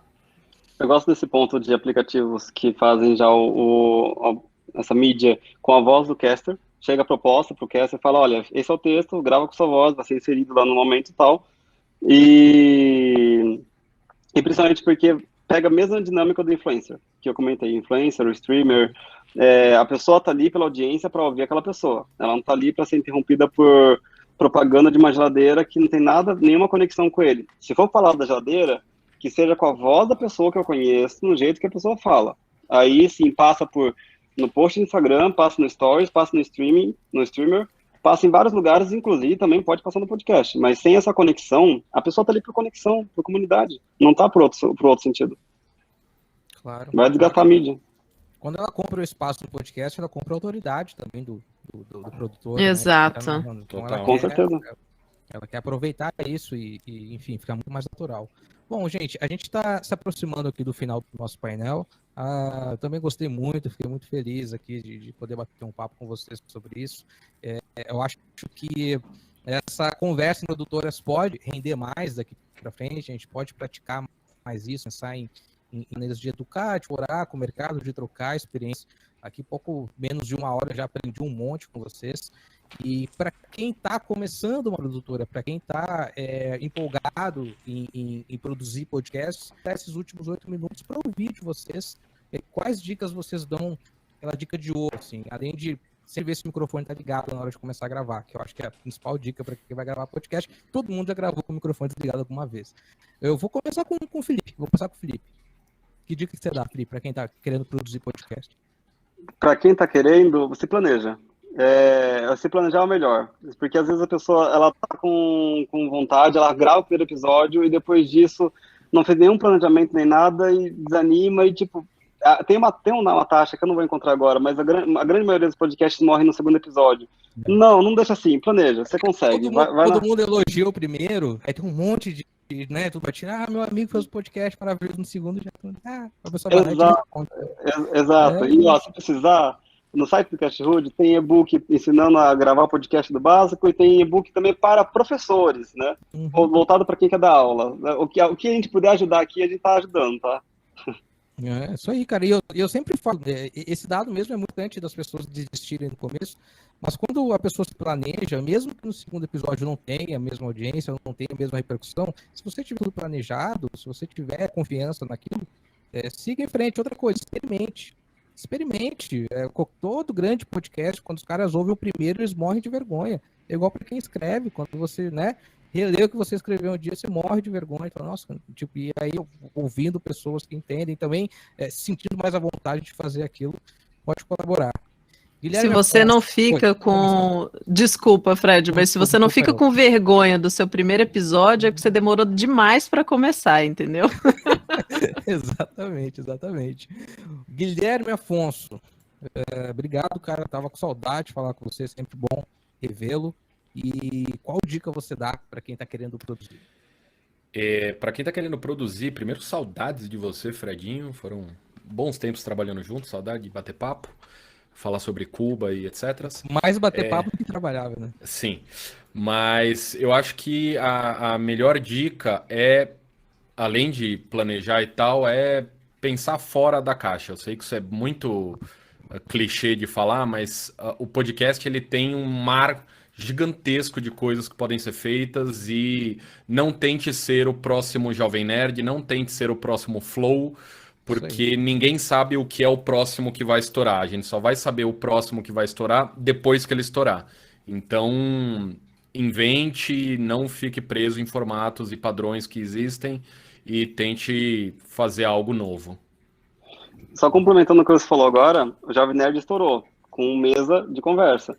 Eu gosto desse ponto de aplicativos que fazem já essa mídia com a voz do caster. Chega a proposta para o caster e fala, olha, esse é o texto, grava com sua voz, vai ser inserido lá no momento e tal. E principalmente porque pega a mesma dinâmica do influencer, que eu comentei, influencer, o streamer, a pessoa tá ali pela audiência para ouvir aquela pessoa. Ela não tá ali para ser interrompida por propaganda de uma geladeira que não tem nenhuma conexão com ele. Se for falar da geladeira, que seja com a voz da pessoa que eu conheço, no jeito que a pessoa fala. Aí sim, passa no post do Instagram, passa no Stories, passa no streamer, passa em vários lugares, inclusive também pode passar no podcast. Mas sem essa conexão, a pessoa tá ali por conexão, por comunidade. Não tá por outro sentido. Claro. Vai desgastar a mídia. Quando ela compra o espaço do podcast, ela compra a autoridade também do produtor. Exato. Né? Então, com certeza. Ela quer aproveitar isso e, enfim, ficar muito mais natural. Bom, gente, a gente está se aproximando aqui do final do nosso painel. Eu também gostei muito, fiquei muito feliz aqui de poder bater um papo com vocês sobre isso. Eu acho que essa conversa em produtoras pode render mais daqui para frente, a gente pode praticar mais isso, pensar em maneiras de educar, de orar com o mercado, de trocar experiência. Aqui, pouco menos de uma hora, já aprendi um monte com vocês. E para quem está começando uma produtora, para quem está empolgado em produzir podcasts, esses últimos 8 minutos para ouvir de vocês quais dicas vocês dão, aquela dica de ouro, assim, além de sempre ver se o microfone está ligado na hora de começar a gravar, que eu acho que é a principal dica para quem vai gravar podcast. Todo mundo já gravou com o microfone desligado alguma vez. Eu vou começar com o Felipe. Que dica que você dá, Felipe, para quem está querendo produzir podcast? Para quem está querendo, se planeja. Se planejar é o melhor. Porque às vezes a pessoa ela tá com vontade, ela grava o primeiro episódio e depois disso não fez nenhum planejamento nem nada e desanima e tipo... Tem uma taxa que eu não vou encontrar agora, mas a grande maioria dos podcasts morrem no segundo episódio. Não deixa assim, planeja, você consegue. Todo mundo elogia o primeiro, aí tem um monte de né, tudo pra tirar, meu amigo fez um podcast maravilhoso no segundo, já a pessoa vai Exato. E ó, se precisar, no site do Cashhood tem e-book ensinando a gravar o podcast do básico e tem e-book também para professores, né? Voltado para quem quer dar aula. O que a gente puder ajudar aqui, a gente tá ajudando, tá? É isso aí, cara. E eu sempre falo, esse dado mesmo é muito importante das pessoas desistirem no começo, mas quando a pessoa se planeja, mesmo que no segundo episódio não tenha a mesma audiência, não tenha a mesma repercussão, se você tiver tudo planejado, se você tiver confiança naquilo, siga em frente. Outra coisa, experimente. Todo grande podcast, quando os caras ouvem o primeiro, eles morrem de vergonha. É igual para quem escreve, quando você, né, relê o que você escreveu um dia, você morre de vergonha. Fala, nossa, tipo, e aí ouvindo pessoas que entendem também, se sentindo mais à vontade de fazer aquilo, pode colaborar. Se você não fica com... Desculpa, Fred, mas se você não fica com vergonha do seu primeiro episódio, é porque você demorou demais para começar, entendeu? Exatamente. Guilherme Afonso, obrigado, cara. Tava com saudade de falar com você, sempre bom revê-lo. E qual dica você dá para quem está querendo produzir? Para quem está querendo produzir, primeiro, saudades de você, Fredinho. Foram bons tempos trabalhando juntos, saudade de bater papo, falar sobre Cuba e etc. Mais bater papo do que trabalhava, né? Sim, mas eu acho que a melhor dica é, além de planejar e tal, é pensar fora da caixa. Eu sei que isso é muito clichê de falar, mas o podcast ele tem um mar gigantesco de coisas que podem ser feitas e não tente ser o próximo Jovem Nerd, não tente ser o próximo Flow, porque ninguém sabe o que é o próximo que vai estourar. A gente só vai saber o próximo que vai estourar depois que ele estourar. Então, invente, não fique preso em formatos e padrões que existem e tente fazer algo novo. Só complementando o que você falou agora, o Jovem Nerd estourou com mesa de conversa.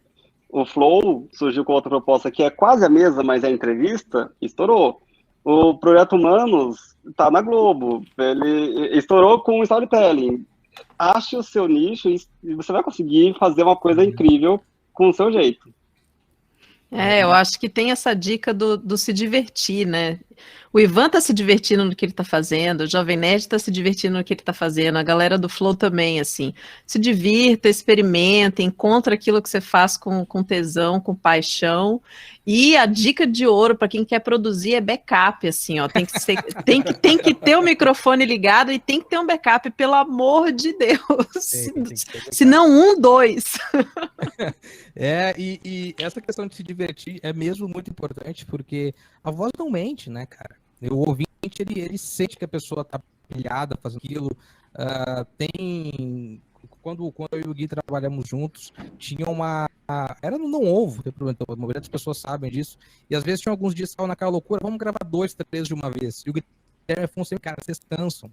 O Flow surgiu com outra proposta que é quase a mesa, mas é entrevista, estourou. O Projeto Humanos está na Globo, ele estourou com storytelling. Ache o seu nicho e você vai conseguir fazer uma coisa incrível com o seu jeito. Eu acho que tem essa dica do se divertir, né? O Ivan tá se divertindo no que ele tá fazendo, o Jovem Nerd tá se divertindo no que ele tá fazendo, a galera do Flow também, assim. Se divirta, experimenta, encontra aquilo que você faz com tesão, com paixão. E a dica de ouro para quem quer produzir é backup, assim, ó. Tem que ter o microfone ligado e tem que ter um backup, pelo amor de Deus. Se não, 2. E essa questão de se divertir é mesmo muito importante, porque a voz não mente, né, cara? O ouvinte, ele sente que a pessoa tá pilhada fazendo aquilo. Quando eu e o Gui trabalhamos juntos, tinha era no Não Ovo, a maioria das pessoas sabem disso, e às vezes tinha alguns dias que estavam naquela loucura, vamos gravar 2, 3 de uma vez. E o Guilherme Afonso sempre, cara, vocês cansam.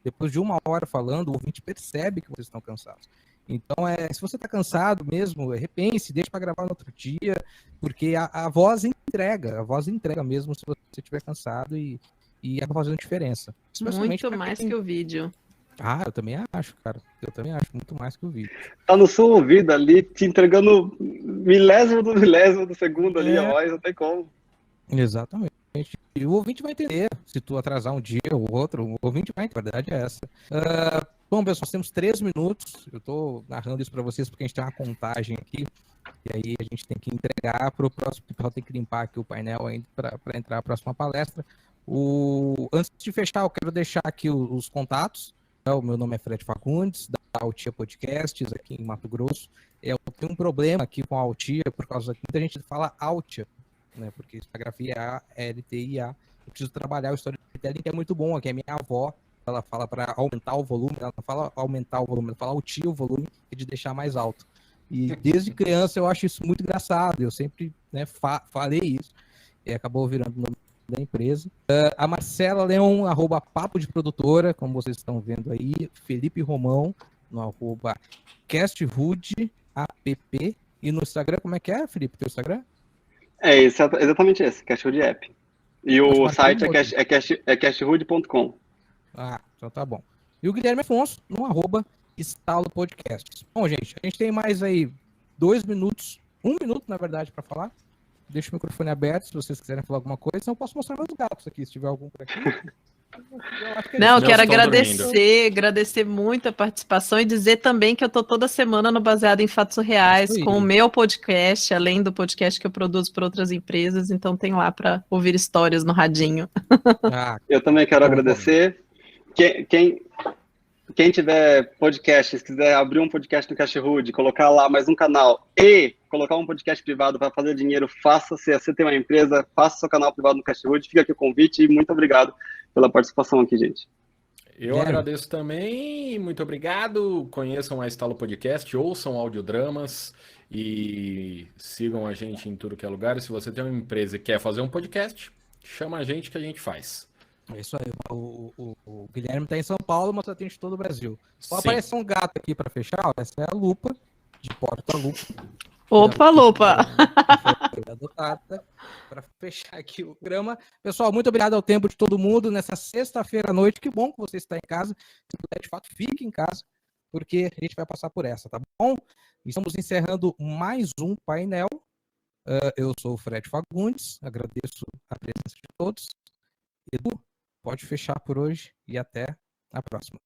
Depois de 1 hora falando, o ouvinte percebe que vocês estão cansados. Então, se você está cansado mesmo, repense, deixa para gravar no outro dia, porque a voz entrega mesmo se você estiver cansado e acaba fazendo diferença. Muito mais que o vídeo. Eu também acho, cara. Eu também acho muito mais que o vídeo. Tá no seu ouvido ali, te entregando milésimo do segundo ali, a voz, não tem como. Exatamente. E o ouvinte vai entender. Se tu atrasar um dia ou outro, o ouvinte vai entender. A verdade é essa. Bom, pessoal, nós temos 3 minutos. Eu tô narrando isso para vocês porque a gente tem uma contagem aqui. E aí a gente tem que entregar para o próximo. O pessoal tem que limpar aqui o painel ainda para entrar a próxima palestra. Antes de fechar, eu quero deixar aqui os contatos. O meu nome é Fred Fagundes, da Altia Podcasts, aqui em Mato Grosso. Eu tenho um problema aqui com a Altia, por causa que muita gente fala Altia, né? Porque ortografia é A-L-T-I-A. Eu preciso trabalhar o storytelling, que é muito bom. Aqui a minha avó, ela fala para aumentar o volume, ela não fala aumentar o volume, ela fala altir o volume e de deixar mais alto. E desde criança eu acho isso muito engraçado, eu sempre, né, falei isso, e acabou virando o nome da empresa. A Marcela Leon, @papo de produtora, como vocês estão vendo aí. Felipe Romão, no @casthood, app. E no Instagram, como é que é, Felipe, teu Instagram? Exatamente esse, Cashhood App. E o site é cashhood.com. Então tá bom. E o Guilherme Afonso, no @Estalo Podcasts. Bom, gente, a gente tem mais aí 2 minutos, 1 minuto, na verdade, para falar. Deixa o microfone aberto se vocês quiserem falar alguma coisa, senão eu posso mostrar meus gatos aqui, se tiver algum por aqui. Quero agradecer muito a participação e dizer também que eu tô toda semana no Baseado em Fatos Reais com o meu podcast, além do podcast que eu produzo para outras empresas, então tem lá para ouvir histórias no radinho. Eu também quero agradecer. Quem tiver podcast, se quiser abrir um podcast no Cashhood, colocar lá mais um canal e colocar um podcast privado para fazer dinheiro, faça. Se você tem uma empresa, faça seu canal privado no Cashhood. Fica aqui o convite e muito obrigado pela participação aqui, gente. Eu agradeço também, muito obrigado. Conheçam a Estalo Podcast, ouçam audiodramas e sigam a gente em tudo que é lugar. E se você tem uma empresa e quer fazer um podcast, chama a gente que a gente faz. É isso aí. O Guilherme está em São Paulo, mas atende todo o Brasil. Pode aparecer um gato aqui para fechar. Essa é a Lupa. de porta-lupa. Opa, lupa! Para fechar aqui o programa. Pessoal, muito obrigado ao tempo de todo mundo nessa sexta-feira à noite. Que bom que você está em casa. Se puder, de fato, fique em casa, porque a gente vai passar por essa, tá bom? Estamos encerrando mais um painel. Eu sou o Fred Fagundes, agradeço a presença de todos. Edu, pode fechar por hoje e até a próxima.